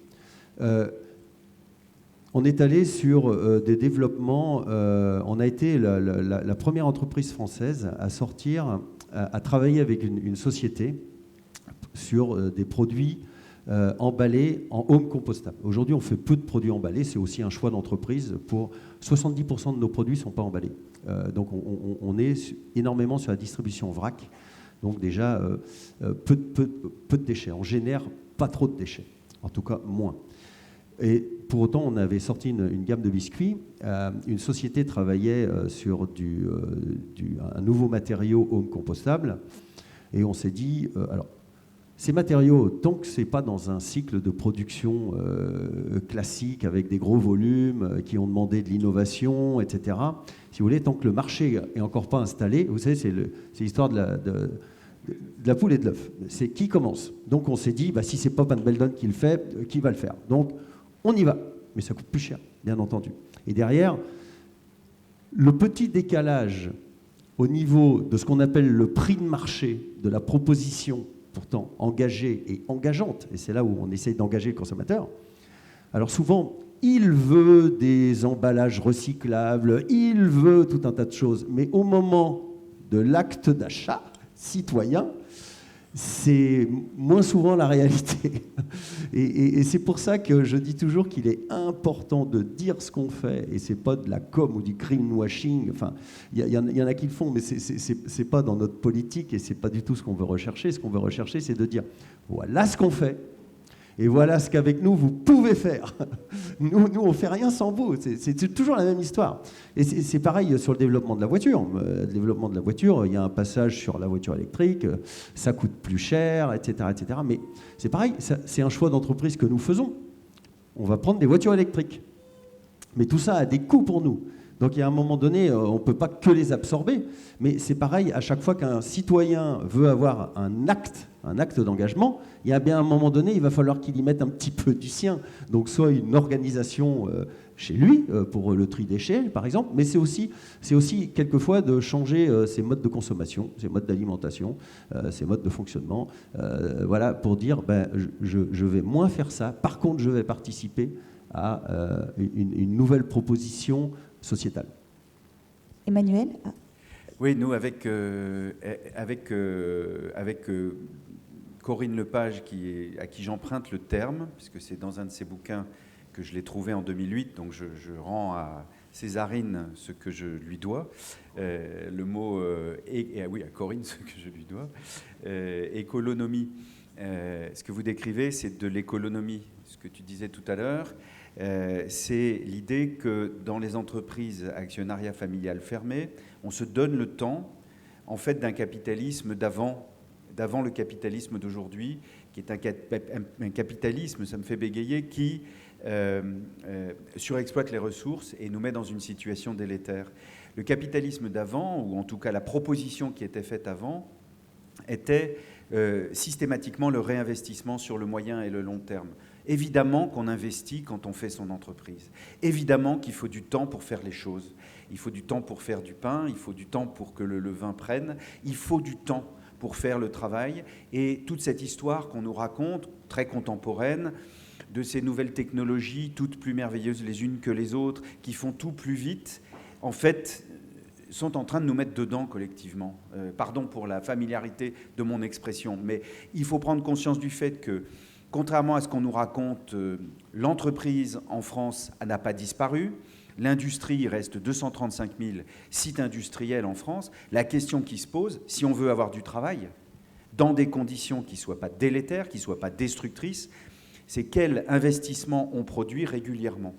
On est allé sur des développements, on a été la première entreprise française à sortir, à travailler avec une société sur des produits emballés en home compostable. Aujourd'hui, on fait peu de produits emballés, c'est aussi un choix d'entreprise. Pour 70% de nos produits ne sont pas emballés. Donc on est énormément sur la distribution vrac, donc déjà peu de déchets. On génère pas trop de déchets, en tout cas moins. Et pour autant, on avait sorti une gamme de biscuits. Une société travaillait sur un nouveau matériau home compostable. Et on s'est dit, alors, ces matériaux, tant que ce n'est pas dans un cycle de production classique avec des gros volumes qui ont demandé de l'innovation, etc., si vous voulez, tant que le marché n'est encore pas installé, vous savez, c'est l'histoire de la poule et de l'œuf. C'est qui commence. Donc on s'est dit, si ce n'est pas Van Beldon qui le fait, qui va le faire? Donc on y va, mais ça coûte plus cher, bien entendu. Et derrière, le petit décalage au niveau de ce qu'on appelle le prix de marché de la proposition, pourtant engagée et engageante, et c'est là où on essaye d'engager le consommateur. Alors souvent, il veut des emballages recyclables, il veut tout un tas de choses, mais au moment de l'acte d'achat citoyen, c'est moins souvent la réalité. Et c'est pour ça que je dis toujours qu'il est important de dire ce qu'on fait, et c'est pas de la com ou du greenwashing. Enfin, il y en a qui le font, mais c'est pas dans notre politique, et c'est pas du tout ce qu'on veut rechercher. Ce qu'on veut rechercher, c'est de dire voilà ce qu'on fait, et voilà ce qu'avec nous vous pouvez faire. Nous, on fait rien sans vous. C'est toujours la même histoire. Et c'est pareil sur le développement de la voiture. Le développement de la voiture, il y a un passage sur la voiture électrique, ça coûte plus cher, etc., etc. Mais c'est pareil, c'est un choix d'entreprise que nous faisons. On va prendre des voitures électriques. Mais tout ça a des coûts pour nous. Donc, il y a un moment donné, on ne peut pas que les absorber. Mais c'est pareil, à chaque fois qu'un citoyen veut avoir un acte d'engagement, il y a bien un moment donné, il va falloir qu'il y mette un petit peu du sien. Donc, soit une organisation chez lui, pour le tri déchets, par exemple, mais c'est aussi quelquefois de changer ses modes de consommation, ses modes d'alimentation, ses modes de fonctionnement, voilà, pour dire, je vais moins faire ça. Par contre, je vais participer à une nouvelle proposition sociétale. Emmanuel ? Oui, nous, avec Corinne Lepage, à qui j'emprunte le terme, puisque c'est dans un de ses bouquins que je l'ai trouvé en 2008, donc je rends à Césarine ce que je lui dois. Le mot, oui, à Corinne ce que je lui dois. Écolonomie. Ce que vous décrivez, c'est de l'économie. Ce que tu disais tout à l'heure, c'est l'idée que dans les entreprises actionnariat familial fermé, on se donne le temps, en fait, d'un capitalisme d'avant le capitalisme d'aujourd'hui, qui est un capitalisme, ça me fait bégayer, qui surexploite les ressources et nous met dans une situation délétère. Le capitalisme d'avant, ou en tout cas la proposition qui était faite avant, était systématiquement le réinvestissement sur le moyen et le long terme. Évidemment qu'on investit quand on fait son entreprise. Évidemment qu'il faut du temps pour faire les choses. Il faut du temps pour faire du pain, il faut du temps pour que le vin prenne, il faut du temps pour faire le travail. Et toute cette histoire qu'on nous raconte, très contemporaine, de ces nouvelles technologies, toutes plus merveilleuses les unes que les autres, qui font tout plus vite, en fait, sont en train de nous mettre dedans collectivement. Pardon pour la familiarité de mon expression, mais il faut prendre conscience du fait que, contrairement à ce qu'on nous raconte, l'entreprise en France n'a pas disparu. L'industrie, il reste 235 000 sites industriels en France. La question qui se pose, si on veut avoir du travail, dans des conditions qui ne soient pas délétères, qui ne soient pas destructrices, c'est quel investissement on produit régulièrement.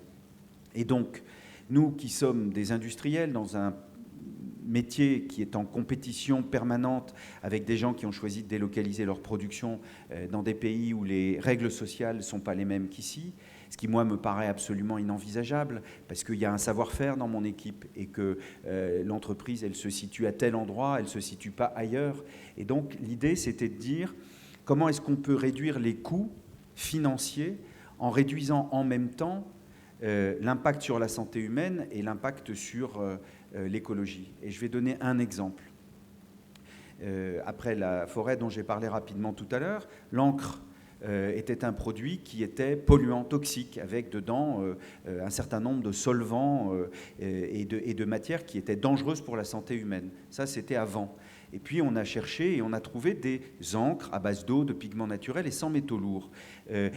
Et donc, nous qui sommes des industriels dans un métier qui est en compétition permanente avec des gens qui ont choisi de délocaliser leur production dans des pays où les règles sociales ne sont pas les mêmes qu'ici, ce qui, moi, me paraît absolument inenvisageable, parce qu'il y a un savoir-faire dans mon équipe et que l'entreprise, elle se situe à tel endroit, elle ne se situe pas ailleurs. Et donc, l'idée, c'était de dire comment est-ce qu'on peut réduire les coûts financiers en réduisant en même temps l'impact sur la santé humaine et l'impact sur l'écologie. Et je vais donner un exemple. Après la forêt dont j'ai parlé rapidement tout à l'heure, l'encre était un produit qui était polluant, toxique, avec dedans un certain nombre de solvants et de matières qui étaient dangereuses pour la santé humaine. Ça, c'était avant. Et puis, on a cherché et on a trouvé des encres à base d'eau, de pigments naturels et sans métaux lourds,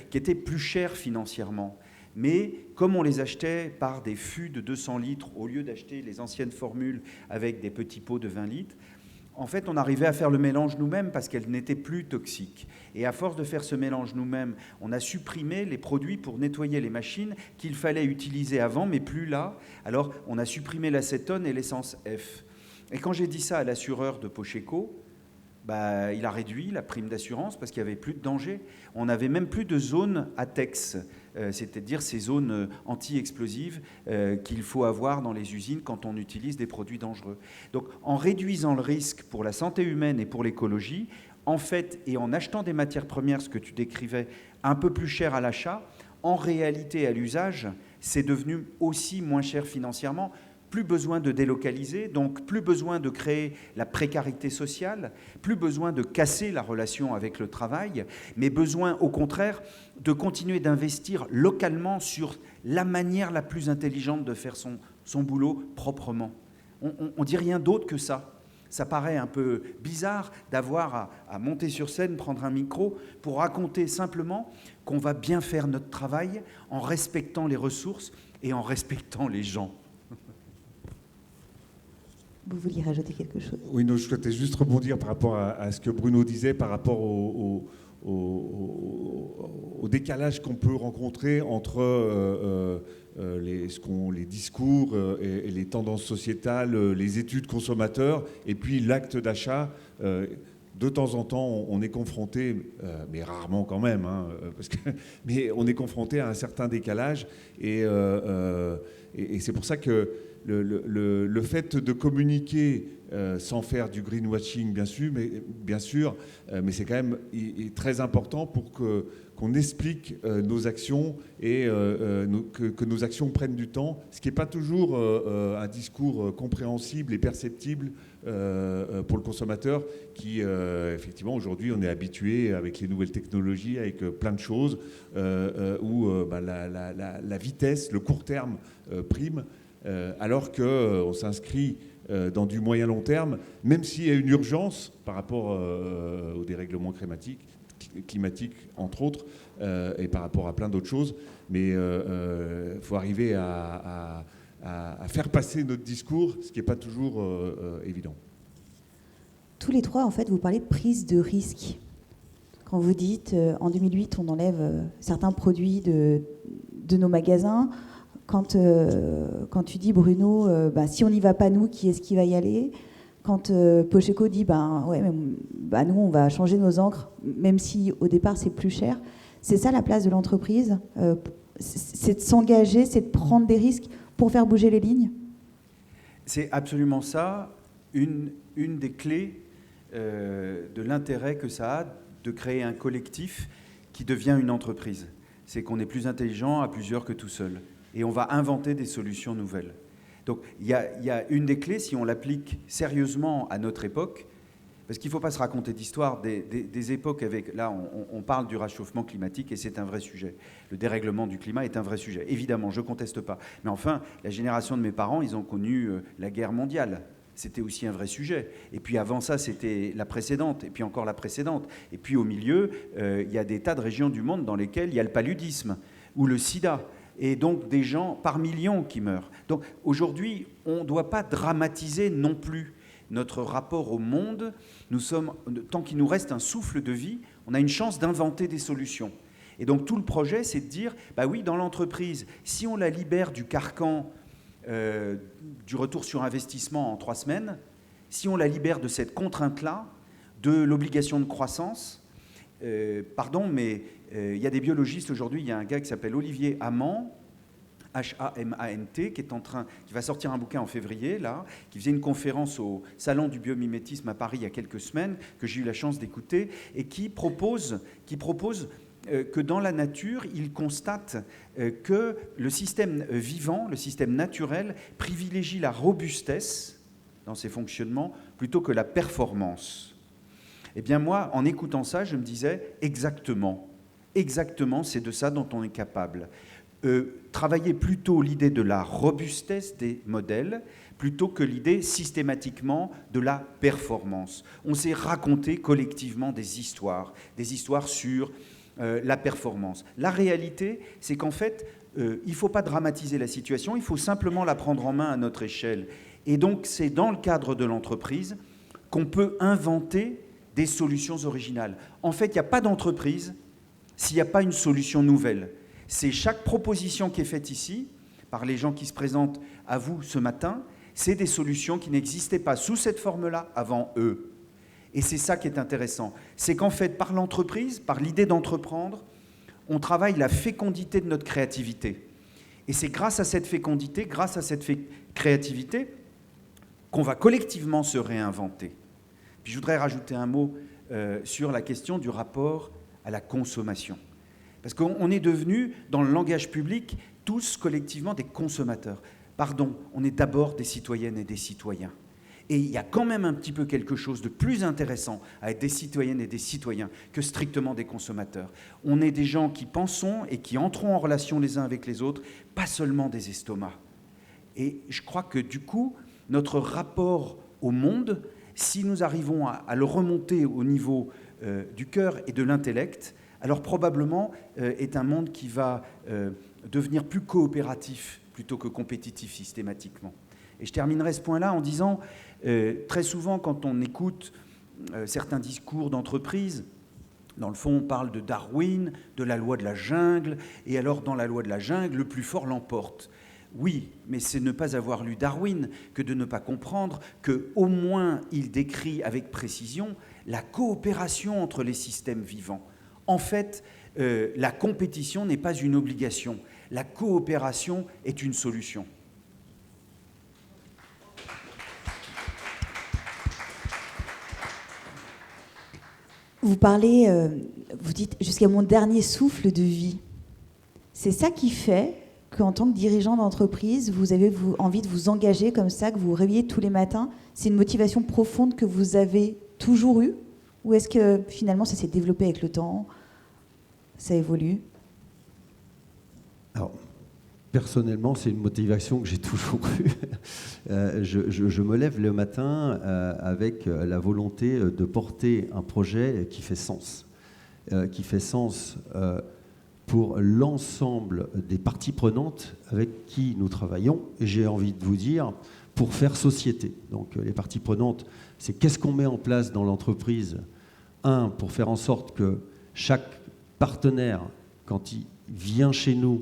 qui étaient plus chers financièrement. Mais comme on les achetait par des fûts de 200 litres, au lieu d'acheter les anciennes formules avec des petits pots de 20 litres, en fait, on arrivait à faire le mélange nous-mêmes parce qu'elle n'était plus toxique. Et à force de faire ce mélange nous-mêmes, on a supprimé les produits pour nettoyer les machines qu'il fallait utiliser avant, mais plus là. Alors, on a supprimé l'acétone et l'essence F. Et quand j'ai dit ça à l'assureur de Pocheco, il a réduit la prime d'assurance parce qu'il n'y avait plus de danger. On n'avait même plus de zone ATEX, c'est-à-dire ces zones anti-explosives qu'il faut avoir dans les usines quand on utilise des produits dangereux. Donc en réduisant le risque pour la santé humaine et pour l'écologie, en fait, et en achetant des matières premières, ce que tu décrivais, un peu plus cher à l'achat, en réalité à l'usage, c'est devenu aussi moins cher financièrement. Plus besoin de délocaliser, donc plus besoin de créer la précarité sociale, plus besoin de casser la relation avec le travail, mais besoin au contraire de continuer d'investir localement sur la manière la plus intelligente de faire son boulot proprement. On dit rien d'autre que ça. Ça paraît un peu bizarre d'avoir à monter sur scène, prendre un micro pour raconter simplement qu'on va bien faire notre travail en respectant les ressources et en respectant les gens. Vous vouliez rajouter quelque chose ? Oui, non, je souhaitais juste rebondir par rapport à ce que Bruno disait par rapport aux décalage qu'on peut rencontrer entre les discours et les tendances sociétales, les études consommateurs, et puis l'acte d'achat. De temps en temps, on est confronté, mais rarement quand même, mais on est confronté à un certain décalage. Et c'est pour ça que le fait de communiquer sans faire du greenwashing, bien sûr, mais c'est quand même très important pour qu'on explique nos actions et que nos actions prennent du temps, ce qui n'est pas toujours un discours compréhensible et perceptible pour le consommateur qui, effectivement, aujourd'hui, on est habitué avec les nouvelles technologies, avec plein de choses, où la vitesse, le court terme prime, alors qu'on s'inscrit dans du moyen-long terme, même s'il y a une urgence par rapport au dérèglement climatique, entre autres, et par rapport à plein d'autres choses. Mais il faut arriver à faire passer notre discours, ce qui n'est pas toujours évident. Tous les trois, en fait, vous parlez de prise de risque. Quand vous dites, en 2008, on enlève certains produits de nos magasins, quand tu dis, Bruno, si on n'y va pas nous, qui est-ce qui va y aller ? Quand Pocheco dit, nous, on va changer nos encres, même si au départ, c'est plus cher. C'est ça la place de l'entreprise, c'est de s'engager, c'est de prendre des risques pour faire bouger les lignes ? C'est absolument ça, une des clés de l'intérêt que ça a de créer un collectif qui devient une entreprise. C'est qu'on est plus intelligent à plusieurs que tout seul. Et on va inventer des solutions nouvelles. Donc il y a une des clés, si on l'applique sérieusement à notre époque, parce qu'il ne faut pas se raconter d'histoire des époques avec... Là, on parle du réchauffement climatique et c'est un vrai sujet. Le dérèglement du climat est un vrai sujet. Évidemment, je ne conteste pas. Mais enfin, la génération de mes parents, ils ont connu la guerre mondiale. C'était aussi un vrai sujet. Et puis avant ça, c'était la précédente, et puis encore la précédente. Et puis au milieu, il y a des tas de régions du monde dans lesquelles il y a le paludisme ou le sida. Et donc des gens par millions qui meurent. Donc aujourd'hui, on ne doit pas dramatiser non plus notre rapport au monde. Tant qu'il nous reste un souffle de vie, on a une chance d'inventer des solutions. Et donc tout le projet, c'est de dire, oui, dans l'entreprise, si on la libère du carcan du retour sur investissement en 3 semaines, si on la libère de cette contrainte-là, de l'obligation de croissance, il y a des biologistes aujourd'hui, il y a un gars qui s'appelle Olivier Hamant, H-A-M-A-N-T, qui va sortir un bouquin en février, là, qui faisait une conférence au Salon du biomimétisme à Paris il y a quelques semaines, que j'ai eu la chance d'écouter, et qui propose que dans la nature, il constate que le système vivant, le système naturel, privilégie la robustesse dans ses fonctionnements plutôt que la performance. Eh bien moi, en écoutant ça, je me disais exactement, c'est de ça dont on est capable. Travailler plutôt l'idée de la robustesse des modèles plutôt que l'idée systématiquement de la performance. On s'est raconté collectivement des histoires sur la performance. La réalité, c'est qu'en fait, il ne faut pas dramatiser la situation, il faut simplement la prendre en main à notre échelle. Et donc, c'est dans le cadre de l'entreprise qu'on peut inventer des solutions originales. En fait, il n'y a pas d'entreprise s'il n'y a pas une solution nouvelle. C'est chaque proposition qui est faite ici, par les gens qui se présentent à vous ce matin, c'est des solutions qui n'existaient pas sous cette forme-là avant eux. Et c'est ça qui est intéressant. C'est qu'en fait, par l'entreprise, par l'idée d'entreprendre, on travaille la fécondité de notre créativité. Et c'est grâce à cette fécondité, grâce à cette créativité, qu'on va collectivement se réinventer. Puis je voudrais rajouter un mot sur la question du rapport à la consommation. Parce qu'on est devenus, dans le langage public, tous collectivement des consommateurs. Pardon, on est d'abord des citoyennes et des citoyens. Et il y a quand même un petit peu quelque chose de plus intéressant à être des citoyennes et des citoyens que strictement des consommateurs. On est des gens qui pensons et qui entrons en relation les uns avec les autres, pas seulement des estomacs. Et je crois que du coup, notre rapport au monde, si nous arrivons à le remonter au niveau du cœur et de l'intellect, alors probablement est un monde qui va devenir plus coopératif plutôt que compétitif systématiquement. Et je terminerai ce point-là en disant, très souvent quand on écoute certains discours d'entreprise, Dans le fond, on parle de Darwin, de la loi de la jungle, et alors dans la loi de la jungle, le plus fort l'emporte. Oui, mais c'est ne pas avoir lu Darwin que de ne pas comprendre qu'au moins il décrit avec précision la coopération entre les systèmes vivants. En fait, la compétition n'est pas une obligation, la coopération est une solution. Vous parlez, vous dites jusqu'à mon dernier souffle de vie. C'est ça qui fait qu'en tant que dirigeant d'entreprise, vous avez envie de vous engager comme ça, que vous vous réveillez tous les matins. C'est une motivation profonde que vous avez toujours eue? Ou est-ce que finalement ça s'est développé avec le temps? Ça évolue? Alors, personnellement, c'est une motivation que j'ai toujours eue. Je me lève le matin avec la volonté de porter un projet qui fait sens. Qui fait sens pour l'ensemble des parties prenantes avec qui nous travaillons. Et j'ai envie de vous dire, pour faire société. Donc les parties prenantes, c'est qu'est-ce qu'on met en place dans l'entreprise. Un, pour faire en sorte que chaque partenaire, quand il vient chez nous,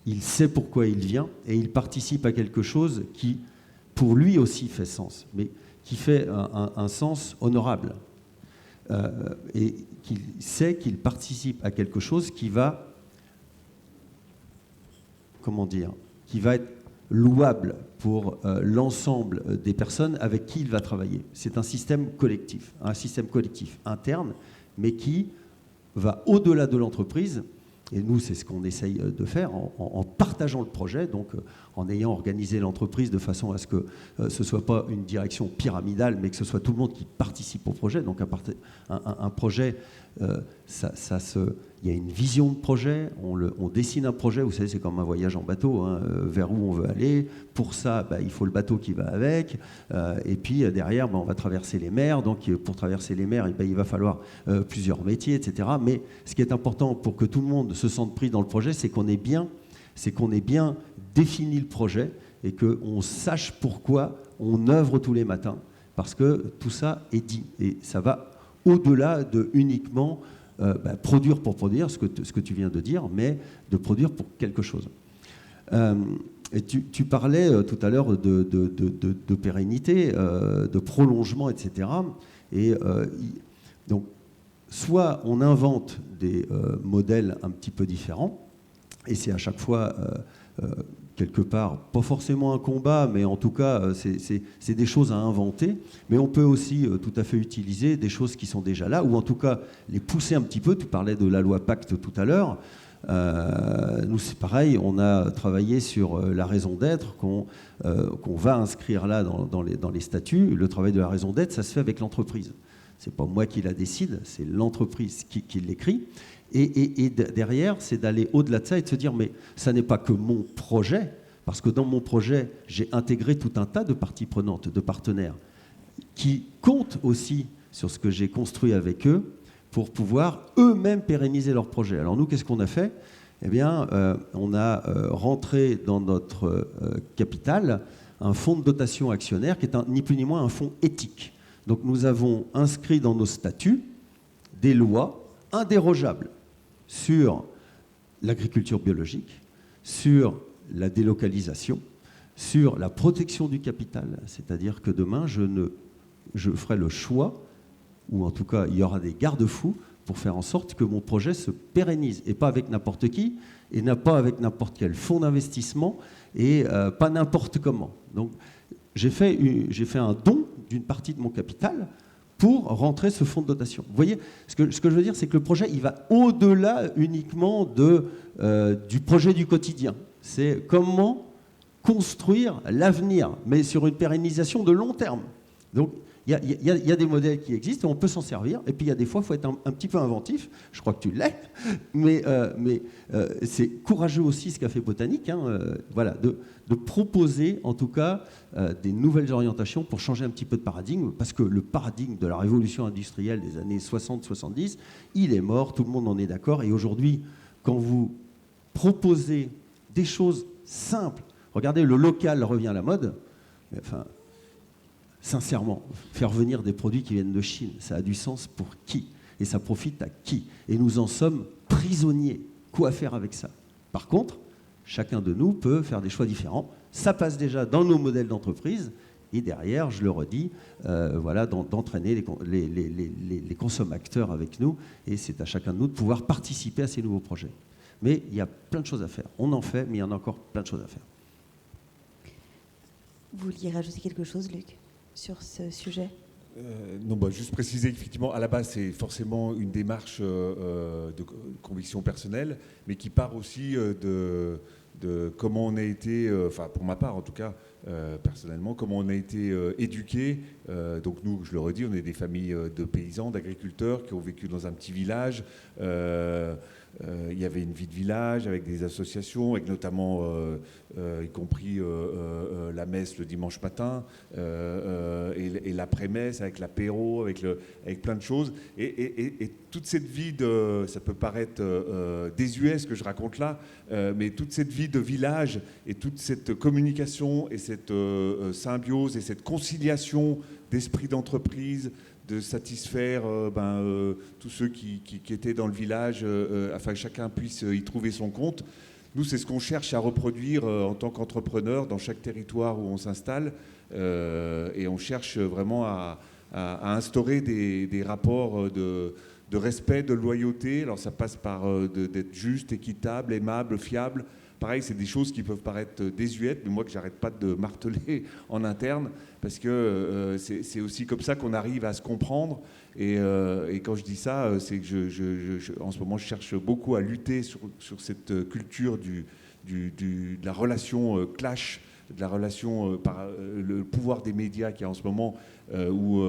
il sait pourquoi il vient et il participe à quelque chose qui, pour lui aussi, fait sens, mais qui fait un sens honorable. Et qu'il sait qu'il participe à quelque chose qui va, comment dire, qui va être louable pour l'ensemble des personnes avec qui il va travailler. C'est un système collectif interne, mais qui va au-delà de l'entreprise. Et nous, c'est ce qu'on essaye de faire en partageant le projet, donc en ayant organisé l'entreprise de façon à ce que ce ne soit pas une direction pyramidale, mais que ce soit tout le monde qui participe au projet. Donc un projet, il y a une vision de projet, on dessine un projet, vous savez, c'est comme un voyage en bateau, hein, vers où on veut aller. Pour ça, il faut le bateau qui va avec, et puis derrière, on va traverser les mers. Donc pour traverser les mers, il va falloir plusieurs métiers, etc. Mais ce qui est important pour que tout le monde se sente pris dans le projet, c'est qu'on ait bien défini le projet et qu'on sache pourquoi on œuvre tous les matins, parce que tout ça est dit, et ça va au-delà de uniquement produire pour produire, ce que tu viens de dire, mais de produire pour quelque chose. Et tu parlais tout à l'heure de pérennité, de prolongement, etc. Et donc, soit on invente des modèles un petit peu différents, et c'est à chaque fois, quelque part, pas forcément un combat, mais en tout cas, c'est des choses à inventer. Mais on peut aussi tout à fait utiliser des choses qui sont déjà là, ou en tout cas les pousser un petit peu. Tu parlais de la loi Pacte tout à l'heure. Nous, c'est pareil, on a travaillé sur la raison d'être qu'on va inscrire là dans les statuts. Le travail de la raison d'être, ça se fait avec l'entreprise. C'est pas moi qui la décide, c'est l'entreprise qui l'écrit. Et derrière, c'est d'aller au-delà de ça et de se dire, mais ça n'est pas que mon projet, parce que dans mon projet, j'ai intégré tout un tas de parties prenantes, de partenaires, qui comptent aussi sur ce que j'ai construit avec eux pour pouvoir eux-mêmes pérenniser leur projet. Alors nous, qu'est-ce qu'on a fait? Eh bien, on a rentré dans notre capital un fonds de dotation actionnaire qui est ni plus ni moins un fonds éthique. Donc nous avons inscrit dans nos statuts des lois indérogeables sur l'agriculture biologique, sur la délocalisation, sur la protection du capital. C'est-à-dire que demain, je ferai le choix, ou en tout cas, il y aura des garde-fous pour faire en sorte que mon projet se pérennise, et pas avec n'importe qui, et pas avec n'importe quel fonds d'investissement, et pas n'importe comment. Donc, j'ai fait un don d'une partie de mon capital pour rentrer ce fonds de dotation. Vous voyez, ce que je veux dire, c'est que le projet, il va au-delà uniquement du projet du quotidien. C'est comment construire l'avenir, mais sur une pérennisation de long terme. Donc, il y a des modèles qui existent, on peut s'en servir, et puis il y a des fois, il faut être un petit peu inventif, je crois que tu l'es, mais c'est courageux aussi ce qu'a fait Botanique, hein, voilà, de proposer en tout cas des nouvelles orientations pour changer un petit peu de paradigme, parce que le paradigme de la révolution industrielle des années 60-70, il est mort, tout le monde en est d'accord, et aujourd'hui, quand vous proposez des choses simples, regardez, le local revient à la mode, enfin, sincèrement, faire venir des produits qui viennent de Chine, ça a du sens pour qui? Et ça profite à qui? Et nous en sommes prisonniers. Quoi faire avec ça? Par contre, chacun de nous peut faire des choix différents. Ça passe déjà dans nos modèles d'entreprise. Et derrière, je le redis, d'entraîner les consommateurs avec nous. Et c'est à chacun de nous de pouvoir participer à ces nouveaux projets. Mais il y a plein de choses à faire. On en fait, mais il y en a encore plein de choses à faire. Vous vouliez rajouter quelque chose, Luc, sur ce sujet? Non, juste préciser qu'effectivement, à la base, c'est forcément une démarche de conviction personnelle, mais qui part aussi de comment on a été, pour ma part en tout cas, personnellement, comment on a été éduqués. Donc nous, je le redis, on est des familles de paysans, d'agriculteurs qui ont vécu dans un petit village. Il y avait une vie de village avec des associations, avec notamment, y compris la messe le dimanche matin et l'après-messe avec l'apéro, avec plein de choses. Et toute cette vie ça peut paraître désuet ce que je raconte là, mais toute cette vie de village et toute cette communication et cette symbiose et cette conciliation d'esprit d'entreprise, de satisfaire tous ceux qui étaient dans le village afin que chacun puisse y trouver son compte. Nous, c'est ce qu'on cherche à reproduire en tant qu'entrepreneur dans chaque territoire où on s'installe et on cherche vraiment à instaurer des rapports de respect, de loyauté. Alors ça passe par d'être juste, équitable, aimable, fiable. Pareil, c'est des choses qui peuvent paraître désuètes, mais moi que j'arrête pas de marteler en interne, parce que c'est aussi comme ça qu'on arrive à se comprendre. Et quand je dis ça, c'est que en ce moment, je cherche beaucoup à lutter sur cette culture de la relation clash, de la relation par le pouvoir des médias qui est en ce moment où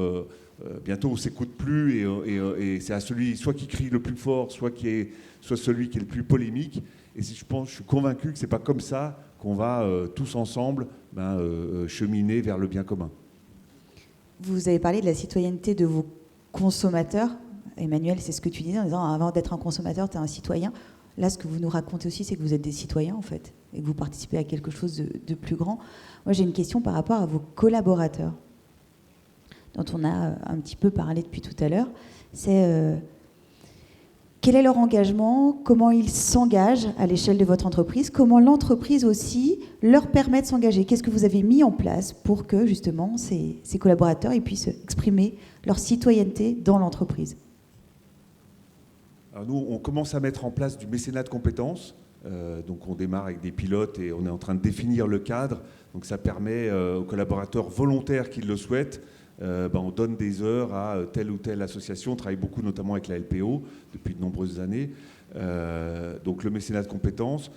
bientôt on ne s'écoute plus et c'est à celui soit qui crie le plus fort, soit celui qui est le plus polémique. Et je suis convaincu que ce n'est pas comme ça qu'on va tous ensemble cheminer vers le bien commun. Vous avez parlé de la citoyenneté de vos consommateurs. Emmanuel, c'est ce que tu disais en disant avant d'être un consommateur, tu es un citoyen. Là, ce que vous nous racontez aussi, c'est que vous êtes des citoyens, en fait, et que vous participez à quelque chose de plus grand. Moi, j'ai une question par rapport à vos collaborateurs, dont on a un petit peu parlé depuis tout à l'heure. C'est quel est leur engagement? Comment ils s'engagent à l'échelle de votre entreprise? Comment l'entreprise aussi leur permet de s'engager? Qu'est-ce que vous avez mis en place pour que, justement, ces collaborateurs ils puissent exprimer leur citoyenneté dans l'entreprise? Alors nous, on commence à mettre en place du mécénat de compétences. Donc on démarre avec des pilotes et on est en train de définir le cadre. Donc ça permet aux collaborateurs volontaires qui le souhaitent, on donne des heures à telle ou telle association. On travaille beaucoup notamment avec la LPO depuis de nombreuses années. Donc le mécénat de compétences.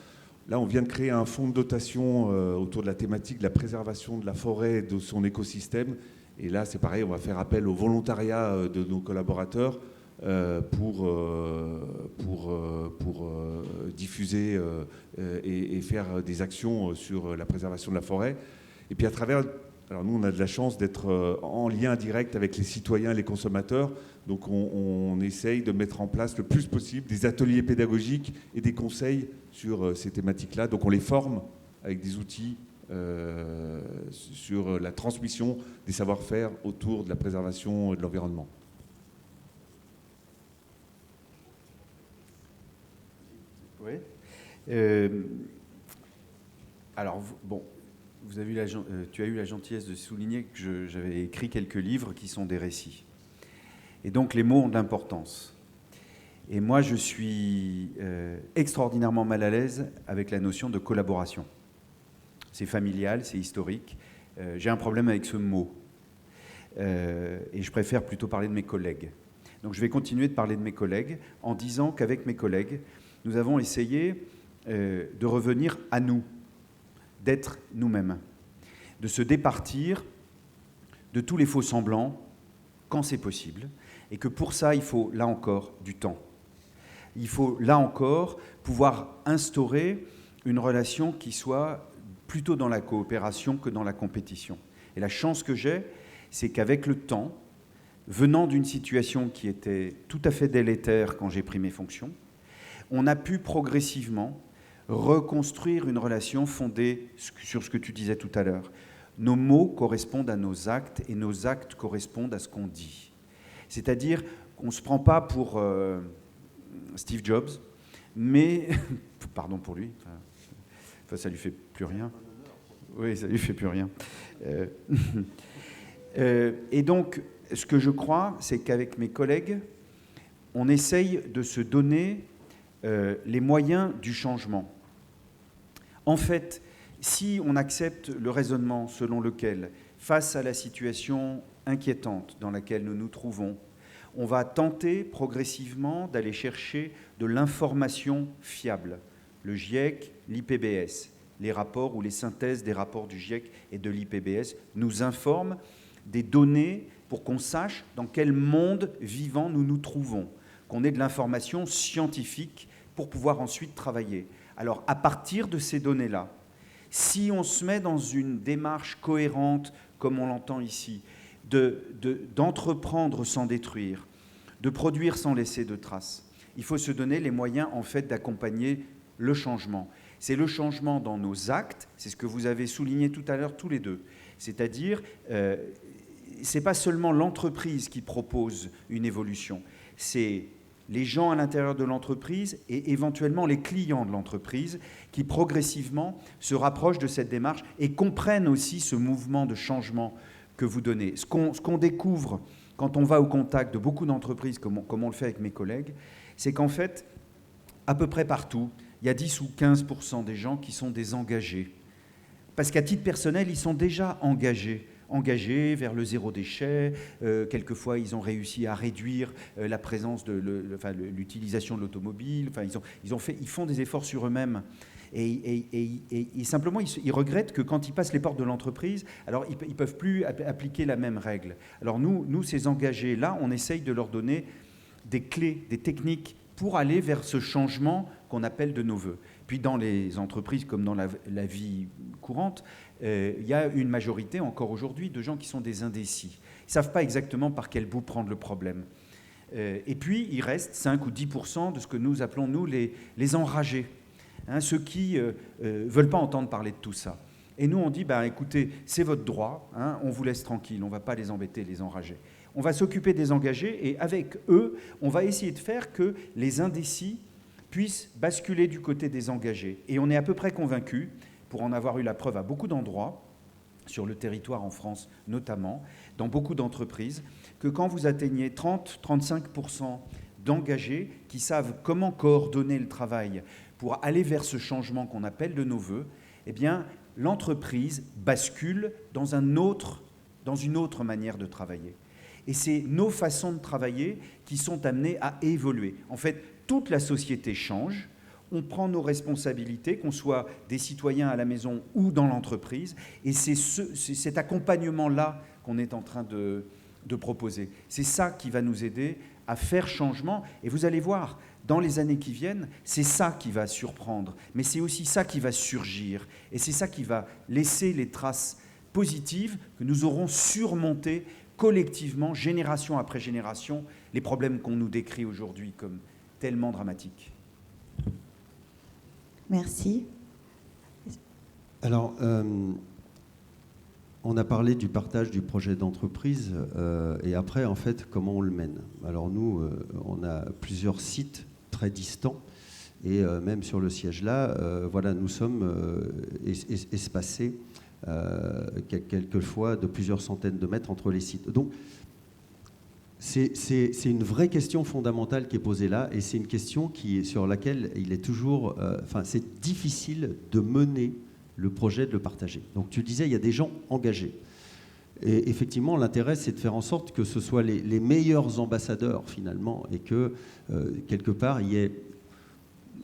Là, on vient de créer un fonds de dotation autour de la thématique de la préservation de la forêt et de son écosystème. Et là, c'est pareil, on va faire appel au volontariat de nos collaborateurs pour diffuser et faire des actions sur la préservation de la forêt. Et puis à travers... Alors nous, on a de la chance d'être en lien direct avec les citoyens et les consommateurs. Donc on essaye de mettre en place le plus possible des ateliers pédagogiques et des conseils sur ces thématiques-là. Donc on les forme avec des outils sur la transmission des savoir-faire autour de la préservation de l'environnement. Oui. Alors, bon... tu as eu la gentillesse de souligner que j'avais écrit quelques livres qui sont des récits. Et donc les mots ont de l'importance. Et moi, je suis extraordinairement mal à l'aise avec la notion de collaboration. C'est familial, c'est historique. J'ai un problème avec ce mot. Et je préfère plutôt parler de mes collègues. Donc je vais continuer de parler de mes collègues en disant qu'avec mes collègues, nous avons essayé de revenir à nous, d'être nous-mêmes, de se départir de tous les faux-semblants quand c'est possible, et que pour ça, il faut, là encore, du temps. Il faut, là encore, pouvoir instaurer une relation qui soit plutôt dans la coopération que dans la compétition. Et la chance que j'ai, c'est qu'avec le temps, venant d'une situation qui était tout à fait délétère quand j'ai pris mes fonctions, on a pu progressivement reconstruire une relation fondée sur ce que tu disais tout à l'heure. Nos mots correspondent à nos actes et nos actes correspondent à ce qu'on dit. C'est-à-dire, ne se prend pas pour Steve Jobs, mais pardon pour lui, enfin, ça lui fait plus rien. Oui, ça lui fait plus rien. Et donc, ce que je crois, c'est qu'avec mes collègues, on essaye de se donner les moyens du changement. En fait, si on accepte le raisonnement selon lequel, face à la situation inquiétante dans laquelle nous nous trouvons, on va tenter progressivement d'aller chercher de l'information fiable, le GIEC, l'IPBES, les rapports ou les synthèses des rapports du GIEC et de l'IPBES nous informent des données pour qu'on sache dans quel monde vivant nous nous trouvons, qu'on ait de l'information scientifique pour pouvoir ensuite travailler. Alors, à partir de ces données-là, si on se met dans une démarche cohérente, comme on l'entend ici, d'entreprendre sans détruire, de produire sans laisser de traces, il faut se donner les moyens, en fait, d'accompagner le changement. C'est le changement dans nos actes, c'est ce que vous avez souligné tout à l'heure tous les deux. C'est-à-dire, ce n'est pas seulement l'entreprise qui propose une évolution, c'est les gens à l'intérieur de l'entreprise et éventuellement les clients de l'entreprise qui progressivement se rapprochent de cette démarche et comprennent aussi ce mouvement de changement que vous donnez. Ce qu'on découvre quand on va au contact de beaucoup d'entreprises, comme on le fait avec mes collègues, c'est qu'en fait, à peu près partout, il y a 10 ou 15% des gens qui sont des engagés. Parce qu'à titre personnel, ils sont déjà engagés vers le zéro déchet. Quelquefois, ils ont réussi à réduire la présence l'utilisation de l'automobile. Enfin, ils font des efforts sur eux-mêmes. Et simplement, ils regrettent que quand ils passent les portes de l'entreprise, alors ils ne peuvent plus appliquer la même règle. Alors nous, ces engagés-là, on essaye de leur donner des clés, des techniques pour aller vers ce changement qu'on appelle de nos voeux. Puis dans les entreprises, comme dans la vie courante, il y a une majorité, encore aujourd'hui, de gens qui sont des indécis. Ils ne savent pas exactement par quel bout prendre le problème. Et puis, il reste 5 ou 10% de ce que nous appelons, nous, les enragés. Hein, ceux qui ne veulent pas entendre parler de tout ça. Et nous, on dit, écoutez, c'est votre droit, hein, on vous laisse tranquille, on ne va pas les embêter, les enragés. On va s'occuper des engagés et avec eux, on va essayer de faire que les indécis puissent basculer du côté des engagés. Et on est à peu près convaincus, pour en avoir eu la preuve à beaucoup d'endroits, sur le territoire en France notamment, dans beaucoup d'entreprises, que quand vous atteignez 30-35% d'engagés qui savent comment coordonner le travail pour aller vers ce changement qu'on appelle de nos voeux, eh bien, l'entreprise bascule dans une autre manière de travailler. Et c'est nos façons de travailler qui sont amenées à évoluer. En fait, toute la société change, on prend nos responsabilités, qu'on soit des citoyens à la maison ou dans l'entreprise, et c'est cet accompagnement-là qu'on est en train de proposer. C'est ça qui va nous aider à faire changement, et vous allez voir, dans les années qui viennent, c'est ça qui va surprendre, mais c'est aussi ça qui va surgir, et c'est ça qui va laisser les traces positives que nous aurons surmontées collectivement, génération après génération, les problèmes qu'on nous décrit aujourd'hui comme tellement dramatiques. Merci. Alors, on a parlé du partage du projet d'entreprise et après, en fait, comment on le mène. Alors nous, on a plusieurs sites très distants et même sur le siège là, voilà, nous sommes espacés quelquefois de plusieurs centaines de mètres entre les sites. Donc, c'est une vraie question fondamentale qui est posée là, et c'est une question sur laquelle il est toujours... c'est difficile de mener le projet, de le partager. Donc tu disais, il y a des gens engagés. Et effectivement, l'intérêt, c'est de faire en sorte que ce soit les meilleurs ambassadeurs, finalement, et que, quelque part, il y ait...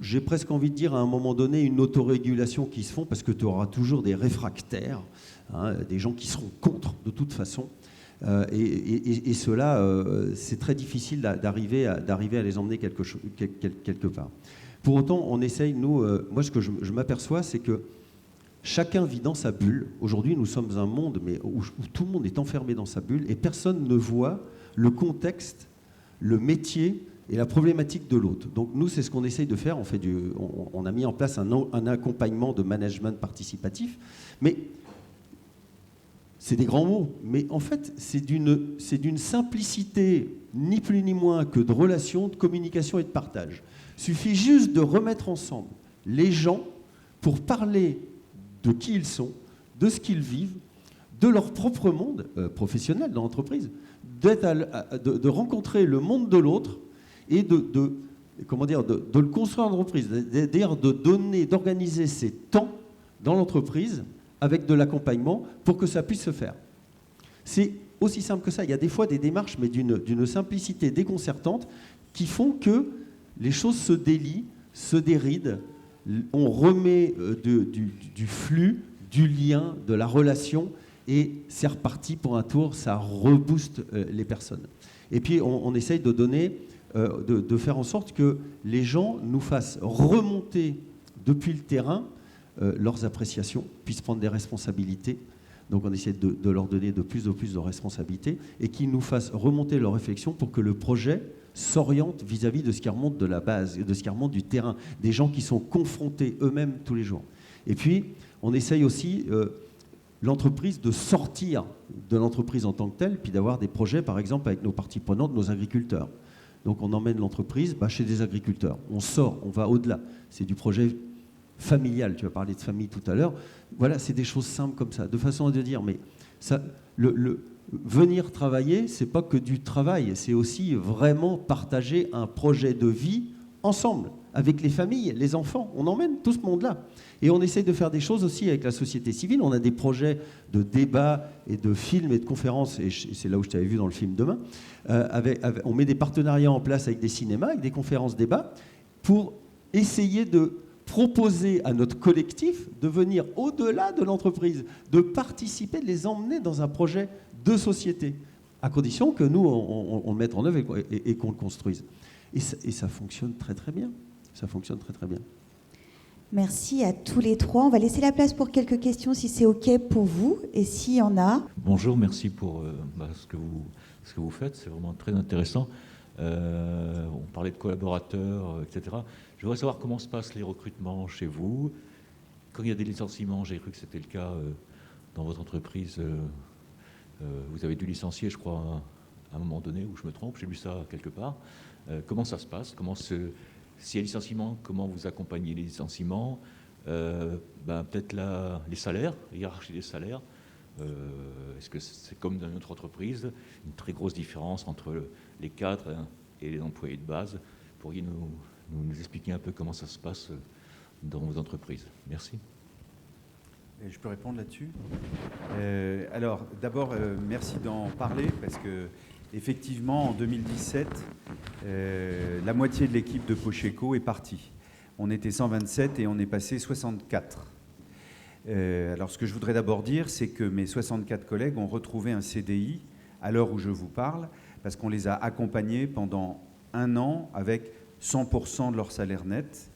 J'ai presque envie de dire, à un moment donné, une autorégulation qui se font, parce que tu auras toujours des réfractaires, hein, des gens qui seront contre, de toute façon. Et cela, c'est très difficile d'arriver à les emmener quelque part. Pour autant, on essaye, nous, moi ce que je m'aperçois, c'est que chacun vit dans sa bulle. Aujourd'hui, nous sommes un monde où tout le monde est enfermé dans sa bulle et personne ne voit le contexte, le métier et la problématique de l'autre. Donc nous, c'est ce qu'on essaye de faire. On a mis en place un accompagnement de management participatif, mais c'est des grands mots, mais en fait, c'est d'une simplicité, ni plus ni moins que de relations, de communication et de partage. Il suffit juste de remettre ensemble les gens pour parler de qui ils sont, de ce qu'ils vivent, de leur propre monde professionnel dans l'entreprise, de rencontrer le monde de l'autre et de le construire en entreprise, c'est-à-dire d'organiser ces temps dans l'entreprise avec de l'accompagnement pour que ça puisse se faire. C'est aussi simple que ça. Il y a des fois des démarches, mais d'une simplicité déconcertante, qui font que les choses se délient, se dérident, on remet du flux, du lien, de la relation, et c'est reparti pour un tour, ça rebooste les personnes. Et puis on essaye de donner, de faire en sorte que les gens nous fassent remonter depuis le terrain leurs appréciations, puissent prendre des responsabilités. Donc on essaie de leur donner de plus en plus de responsabilités et qu'ils nous fassent remonter leurs réflexions pour que le projet s'oriente vis-à-vis de ce qui remonte de la base, de ce qui remonte du terrain, des gens qui sont confrontés eux-mêmes tous les jours. Et puis on essaye aussi l'entreprise de sortir de l'entreprise en tant que telle, puis d'avoir des projets par exemple avec nos parties prenantes, nos agriculteurs. Donc on emmène l'entreprise chez des agriculteurs, on sort, on va au-delà. C'est du projet familial, tu as parlé de famille tout à l'heure. Voilà, c'est des choses simples comme ça, de façon à dire, mais ça, venir travailler, c'est pas que du travail, c'est aussi vraiment partager un projet de vie ensemble, avec les familles, les enfants. On emmène tout ce monde-là. Et on essaye de faire des choses aussi avec la société civile. On a des projets de débat et de films et de conférences, et c'est là où je t'avais vu dans le film Demain. On met des partenariats en place avec des cinémas, avec des conférences débats, pour essayer de proposer à notre collectif de venir au-delà de l'entreprise, de participer, de les emmener dans un projet de société, à condition que nous, on le mette en œuvre et qu'on le construise. Et ça fonctionne très très bien. Ça fonctionne très très bien. Merci à tous les trois. On va laisser la place pour quelques questions si c'est OK pour vous et s'il y en a. Bonjour, merci pour ce que vous faites, c'est vraiment très intéressant. On parlait de collaborateurs, etc. Je voudrais savoir comment se passent les recrutements chez vous. Quand il y a des licenciements, j'ai cru que c'était le cas dans votre entreprise. Vous avez dû licencier, je crois, à un moment donné, où je me trompe, j'ai lu ça quelque part. Comment ça se passe? S'il y a licenciement, comment vous accompagnez les licenciements? Peut-être les salaires, la hiérarchie des salaires. Est-ce que c'est comme dans notre entreprise, une très grosse différence entre les cadres et les employés de base? Pourriez nous expliquer un peu comment ça se passe dans vos entreprises? Merci. Je peux répondre là-dessus. Alors, d'abord, merci d'en parler parce que effectivement, en 2017, la moitié de l'équipe de Pocheco est partie. On était 127 et on est passé 64. Alors, ce que je voudrais d'abord dire, c'est que mes 64 collègues ont retrouvé un CDI à l'heure où je vous parle, parce qu'on les a accompagnés pendant 1 an avec 100% de leur salaire net.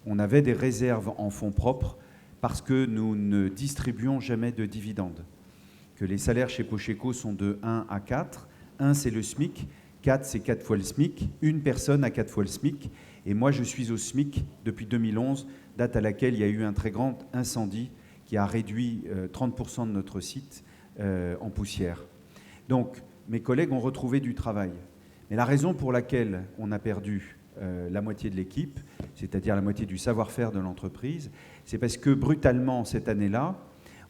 On avait des réserves en fonds propres parce que nous ne distribuons jamais de dividendes. Que les salaires chez Pocheco sont de 1 à 4. 1, c'est le SMIC. 4, c'est 4 fois le SMIC. Une personne à 4 fois le SMIC. Et moi, je suis au SMIC depuis 2011, date à laquelle il y a eu un très grand incendie qui a réduit 30% de notre site en poussière. Donc, mes collègues ont retrouvé du travail. Mais la raison pour laquelle on a perdu la moitié de l'équipe, c'est-à-dire la moitié du savoir-faire de l'entreprise, c'est parce que brutalement, cette année-là,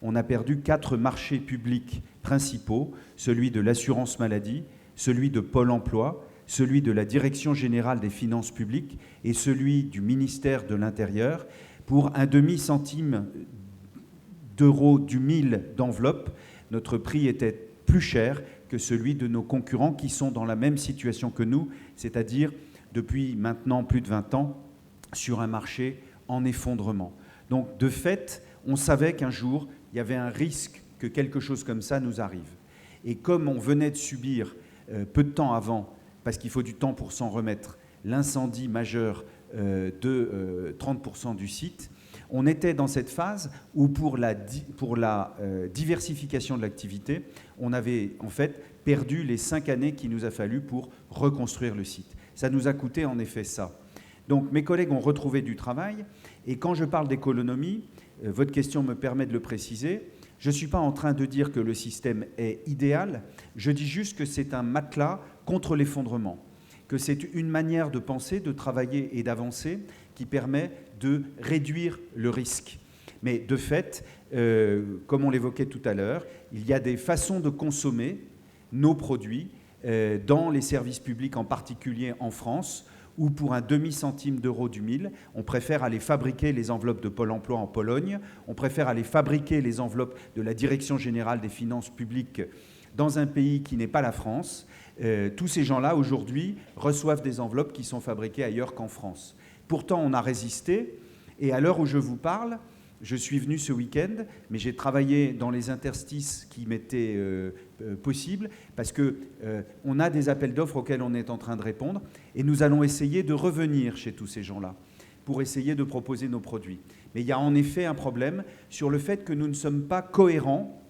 on a perdu 4 marchés publics principaux, celui de l'assurance maladie, celui de Pôle emploi, celui de la Direction générale des finances publiques et celui du ministère de l'Intérieur, pour un demi-centime d'euros du 1000 d'enveloppe. Notre prix était plus cher que celui de nos concurrents qui sont dans la même situation que nous, c'est-à-dire depuis maintenant plus de 20 ans, sur un marché en effondrement. Donc, de fait, on savait qu'un jour, il y avait un risque que quelque chose comme ça nous arrive. Et comme on venait de subir, peu de temps avant, parce qu'il faut du temps pour s'en remettre, l'incendie majeur de 30% du site, on était dans cette phase où pour la diversification de l'activité, on avait en fait perdu les 5 années qu'il nous a fallu pour reconstruire le site. Ça nous a coûté en effet ça. Donc mes collègues ont retrouvé du travail et quand je parle d'économie, votre question me permet de le préciser, Je ne suis pas en train de dire que le système est idéal, je dis juste que c'est un matelas contre l'effondrement, que c'est une manière de penser, de travailler et d'avancer qui permet de réduire le risque. Mais de fait, comme on l'évoquait tout à l'heure, il y a des façons de consommer nos produits dans les services publics, en particulier en France, où pour un demi-centime d'euro du mille, on préfère aller fabriquer les enveloppes de Pôle emploi en Pologne, on préfère aller fabriquer les enveloppes de la Direction générale des finances publiques dans un pays qui n'est pas la France. Tous ces gens-là, aujourd'hui, reçoivent des enveloppes qui sont fabriquées ailleurs qu'en France. Pourtant, on a résisté, et à l'heure où je vous parle, je suis venu ce week-end, mais j'ai travaillé dans les interstices qui m'étaient possibles, parce qu'on a des appels d'offres auxquels on est en train de répondre, et nous allons essayer de revenir chez tous ces gens-là pour essayer de proposer nos produits. Mais il y a en effet un problème sur le fait que nous ne sommes pas cohérents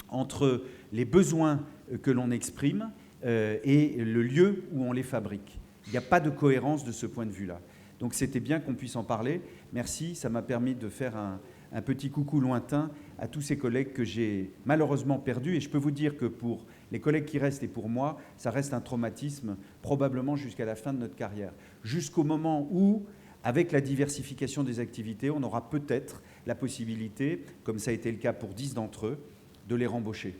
entre les besoins que l'on exprime et le lieu où on les fabrique. Il n'y a pas de cohérence de ce point de vue-là. Donc c'était bien qu'on puisse en parler. Merci, ça m'a permis de faire un petit coucou lointain à tous ces collègues que j'ai malheureusement perdus. Et je peux vous dire que pour les collègues qui restent et pour moi, ça reste un traumatisme probablement jusqu'à la fin de notre carrière. Jusqu'au moment où, avec la diversification des activités, on aura peut-être la possibilité, comme ça a été le cas pour 10 d'entre eux, de les rembaucher.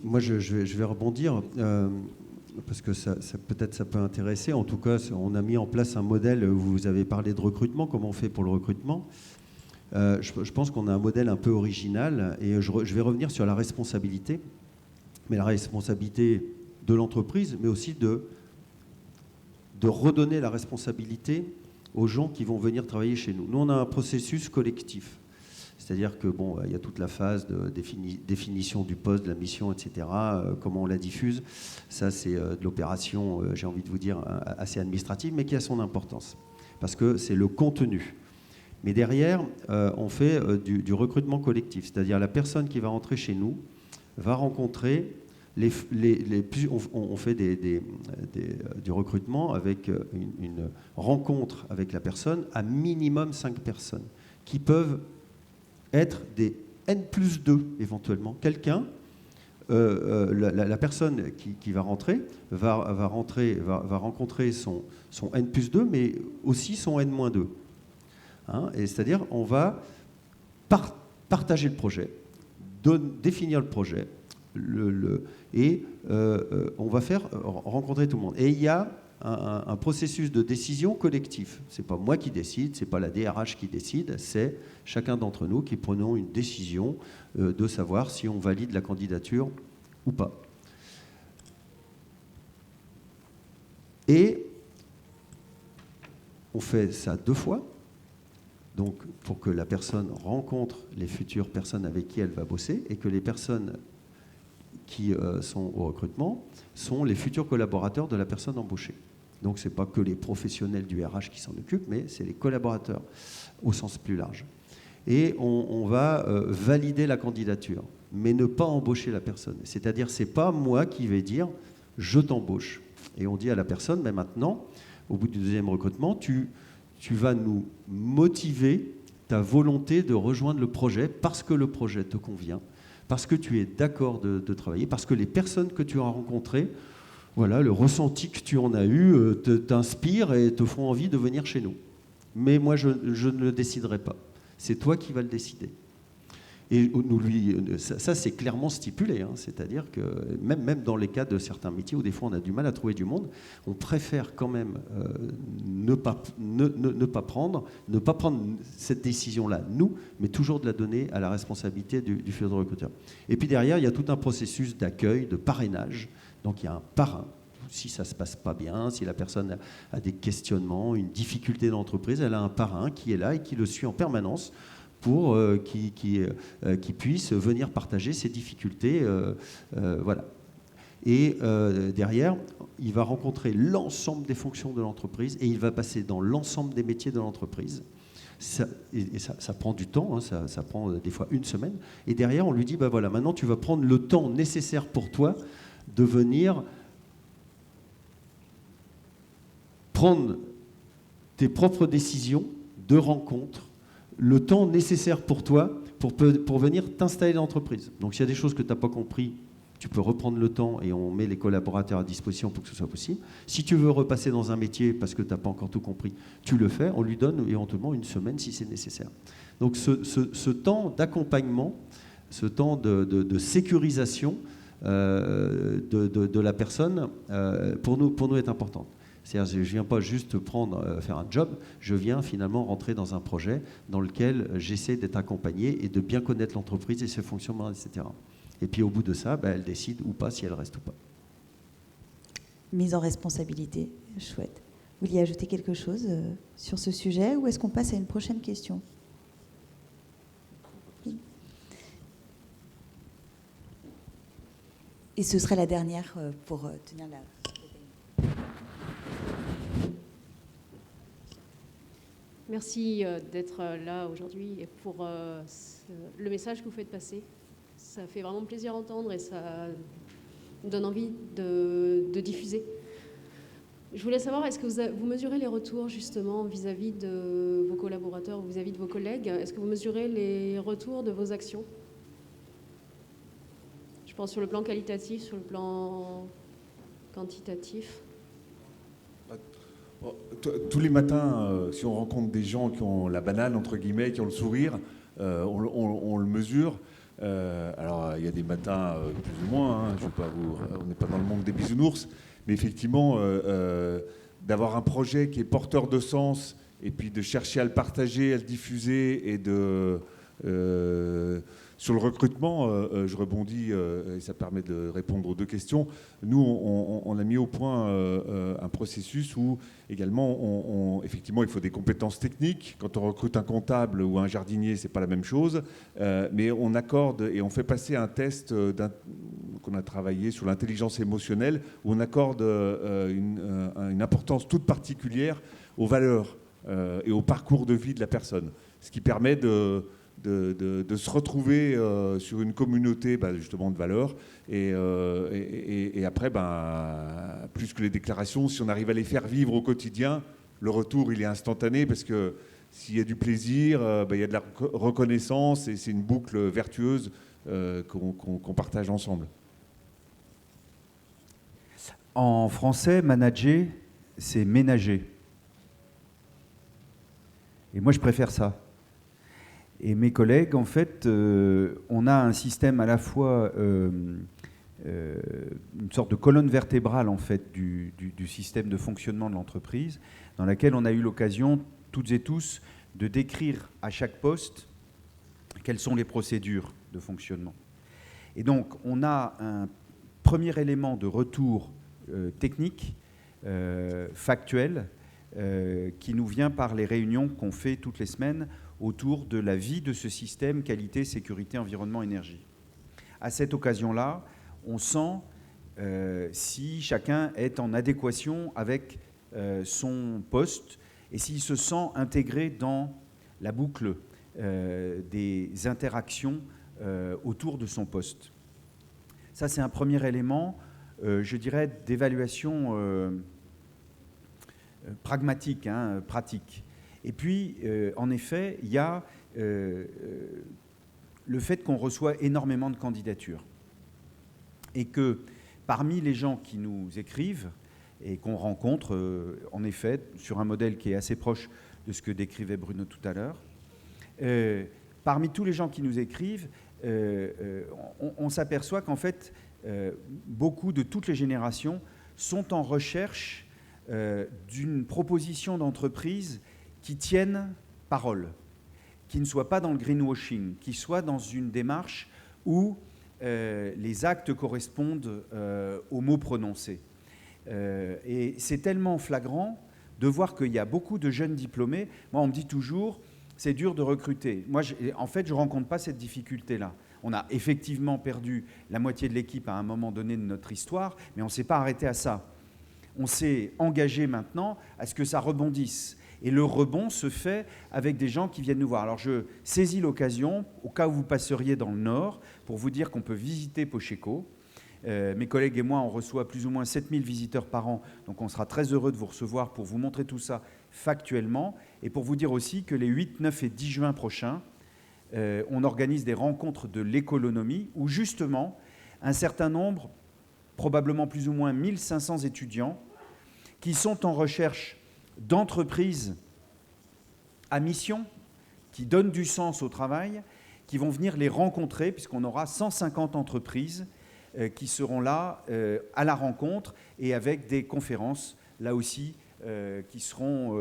Moi, je vais rebondir. Parce que peut-être ça peut intéresser. En tout cas, on a mis en place un modèle, vous avez parlé de recrutement, comment on fait pour le recrutement. Je pense qu'on a un modèle un peu original, et je vais revenir sur la responsabilité, mais la responsabilité de l'entreprise, mais aussi de redonner la responsabilité aux gens qui vont venir travailler chez nous. Nous, on a un processus collectif. C'est-à-dire que il y a toute la phase de définition du poste, de la mission, etc. Comment on la diffuse. Ça, c'est de l'opération, j'ai envie de vous dire, assez administrative, mais qui a son importance. Parce que c'est le contenu. Mais derrière, on fait du recrutement collectif. C'est-à-dire la personne qui va rentrer chez nous va rencontrer on fait du recrutement avec une rencontre avec la personne, à minimum 5 personnes, qui peuvent être des N+2 éventuellement. Quelqu'un, la personne qui va rentrer va rencontrer son N+2, mais aussi son N-2. Hein, et c'est-à-dire, on va partager le projet, définir le projet, et on va faire rencontrer tout le monde. Et il y a un processus de décision collectif. Ce n'est pas moi qui décide, ce n'est pas la DRH qui décide, c'est chacun d'entre nous qui prenons une décision de savoir si on valide la candidature ou pas. Et on fait ça 2 fois, donc pour que la personne rencontre les futures personnes avec qui elle va bosser, et que les personnes qui sont au recrutement sont les futurs collaborateurs de la personne embauchée. Donc ce n'est pas que les professionnels du RH qui s'en occupent, mais c'est les collaborateurs au sens plus large. Et on va valider la candidature, mais ne pas embaucher la personne. C'est-à-dire, ce n'est pas moi qui vais dire « je t'embauche ». Et on dit à la personne, mais maintenant, au bout du 2e recrutement, tu vas nous motiver ta volonté de rejoindre le projet parce que le projet te convient, parce que tu es d'accord de travailler, parce que les personnes que tu as rencontrées, voilà, le ressenti que tu en as eu t'inspire et te font envie de venir chez nous. Mais moi, je ne le déciderai pas. C'est toi qui vas le décider. Et ça c'est clairement stipulé. Hein, c'est-à-dire que même dans les cas de certains métiers où des fois on a du mal à trouver du monde, on préfère quand même ne pas prendre cette décision-là, nous, mais toujours de la donner à la responsabilité du futur recruteur. Et puis derrière, il y a tout un processus d'accueil, de parrainage. Donc il y a un parrain. Si ça ne se passe pas bien, si la personne a des questionnements, une difficulté dans l'entreprise, elle a un parrain qui est là et qui le suit en permanence pour qu'il puisse venir partager ses difficultés. Voilà. Et derrière, il va rencontrer l'ensemble des fonctions de l'entreprise et il va passer dans l'ensemble des métiers de l'entreprise. Ça prend du temps, hein, ça prend des fois 1 semaine. Et derrière, on lui dit, voilà, maintenant tu vas prendre le temps nécessaire pour toi de venir prendre tes propres décisions de rencontre, le temps nécessaire pour toi pour venir t'installer dans l'entreprise. Donc s'il y a des choses que tu n'as pas compris, tu peux reprendre le temps et on met les collaborateurs à disposition pour que ce soit possible. Si tu veux repasser dans un métier parce que tu n'as pas encore tout compris, tu le fais, on lui donne éventuellement une semaine si c'est nécessaire. Donc ce temps d'accompagnement, ce temps de sécurisation de la personne, pour nous est important. C'est-à-dire, je ne viens pas juste faire un job, je viens finalement rentrer dans un projet dans lequel j'essaie d'être accompagné et de bien connaître l'entreprise et ses fonctionnements, etc. Et puis au bout de ça, elle décide ou pas si elle reste ou pas. Mise en responsabilité, chouette. Vous vouliez ajouter quelque chose sur ce sujet ou est-ce qu'on passe à une prochaine question ? Et ce serait la dernière pour tenir la... Merci d'être là aujourd'hui et pour le message que vous faites passer. Ça fait vraiment plaisir à entendre et ça nous donne envie de diffuser. Je voulais savoir, est-ce que vous mesurez les retours justement vis-à-vis de vos collaborateurs ou vis-à-vis de vos collègues? Est-ce que vous mesurez les retours de vos actions? Je pense sur le plan qualitatif, sur le plan quantitatif. Tous les matins, si on rencontre des gens qui ont la banane, entre guillemets, qui ont le sourire, on le mesure. Alors, il y a des matins plus ou moins, hein, on n'est pas dans le monde des bisounours, mais effectivement, d'avoir un projet qui est porteur de sens et puis de chercher à le partager, à le diffuser et sur le recrutement, je rebondis et ça permet de répondre aux deux questions. Nous, on a mis au point un processus où également, effectivement, il faut des compétences techniques. Quand on recrute un comptable ou un jardinier, c'est pas la même chose. Mais on accorde et on fait passer un test qu'on a travaillé sur l'intelligence émotionnelle où on accorde une importance toute particulière aux valeurs et au parcours de vie de la personne. Ce qui permet de se retrouver sur une communauté justement de valeurs et après plus que les déclarations, si on arrive à les faire vivre au quotidien, le retour il est instantané parce que s'il y a du plaisir, il y a de la reconnaissance et c'est une boucle vertueuse qu'on partage ensemble. En français, manager, c'est ménager. Et moi je préfère ça. Et mes collègues, en fait, on a un système à la fois, une sorte de colonne vertébrale en fait, du système de fonctionnement de l'entreprise, dans laquelle on a eu l'occasion, toutes et tous, de décrire à chaque poste quelles sont les procédures de fonctionnement. Et donc, on a un premier élément de retour technique, factuel, qui nous vient par les réunions qu'on fait toutes les semaines autour de la vie de ce système qualité, sécurité, environnement, énergie. À cette occasion-là, on sent si chacun est en adéquation avec son poste et s'il se sent intégré dans la boucle des interactions autour de son poste. Ça, c'est un premier élément, je dirais, d'évaluation pragmatique, pratique. Et puis, en effet, il y a le fait qu'on reçoit énormément de candidatures et que parmi les gens qui nous écrivent et qu'on rencontre, en effet, sur un modèle qui est assez proche de ce que décrivait Bruno tout à l'heure, parmi tous les gens qui nous écrivent, on s'aperçoit qu'en fait, beaucoup de toutes les générations sont en recherche d'une proposition d'entreprise qui tiennent parole, qui ne soit pas dans le greenwashing, qui soit dans une démarche où les actes correspondent aux mots prononcés. Et c'est tellement flagrant de voir qu'il y a beaucoup de jeunes diplômés. Moi, on me dit toujours, c'est dur de recruter. Moi, en fait, je ne rencontre pas cette difficulté-là. On a effectivement perdu la moitié de l'équipe à un moment donné de notre histoire, mais on ne s'est pas arrêté à ça. On s'est engagé maintenant à ce que ça rebondisse. Et le rebond se fait avec des gens qui viennent nous voir. Alors je saisis l'occasion, au cas où vous passeriez dans le Nord, pour vous dire qu'on peut visiter Pocheco. Mes collègues et moi, on reçoit plus ou moins 7000 visiteurs par an, donc on sera très heureux de vous recevoir pour vous montrer tout ça factuellement, et pour vous dire aussi que les 8, 9 et 10 juin prochains, on organise des rencontres de l'économie, où justement, un certain nombre, probablement plus ou moins 1500 étudiants, qui sont en recherche d'entreprises à mission, qui donnent du sens au travail, qui vont venir les rencontrer, puisqu'on aura 150 entreprises qui seront là à la rencontre, et avec des conférences, là aussi, qui seront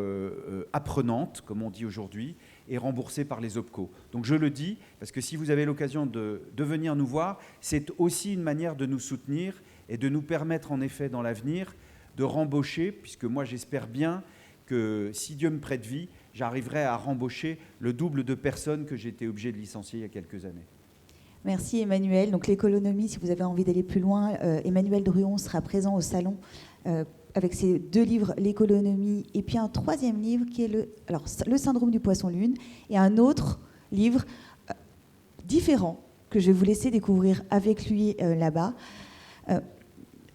apprenantes, comme on dit aujourd'hui, et remboursées par les OPCO. Donc je le dis, parce que si vous avez l'occasion de venir nous voir, c'est aussi une manière de nous soutenir et de nous permettre, en effet, dans l'avenir, de rembaucher, puisque moi j'espère bien que, si Dieu me prête vie, j'arriverai à rembaucher le double de personnes que j'ai été obligé de licencier il y a quelques années. Merci Emmanuel. Donc l'économie, si vous avez envie d'aller plus loin, Emmanuel Druon sera présent au salon avec ses 2 livres, l'économie, et puis un 3e livre qui est le syndrome du poisson-lune, et un autre livre différent que je vais vous laisser découvrir avec lui là-bas.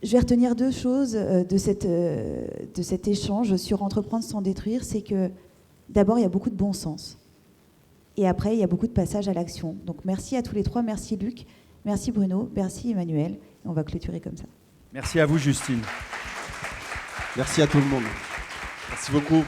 Je vais retenir 2 choses de cet échange sur entreprendre sans détruire. C'est que d'abord, il y a beaucoup de bon sens. Et après, il y a beaucoup de passage à l'action. Donc merci à tous les 3. Merci Luc, merci Bruno, merci Emmanuel. Et on va clôturer comme ça. Merci à vous, Justine. Merci à tout le monde. Merci beaucoup.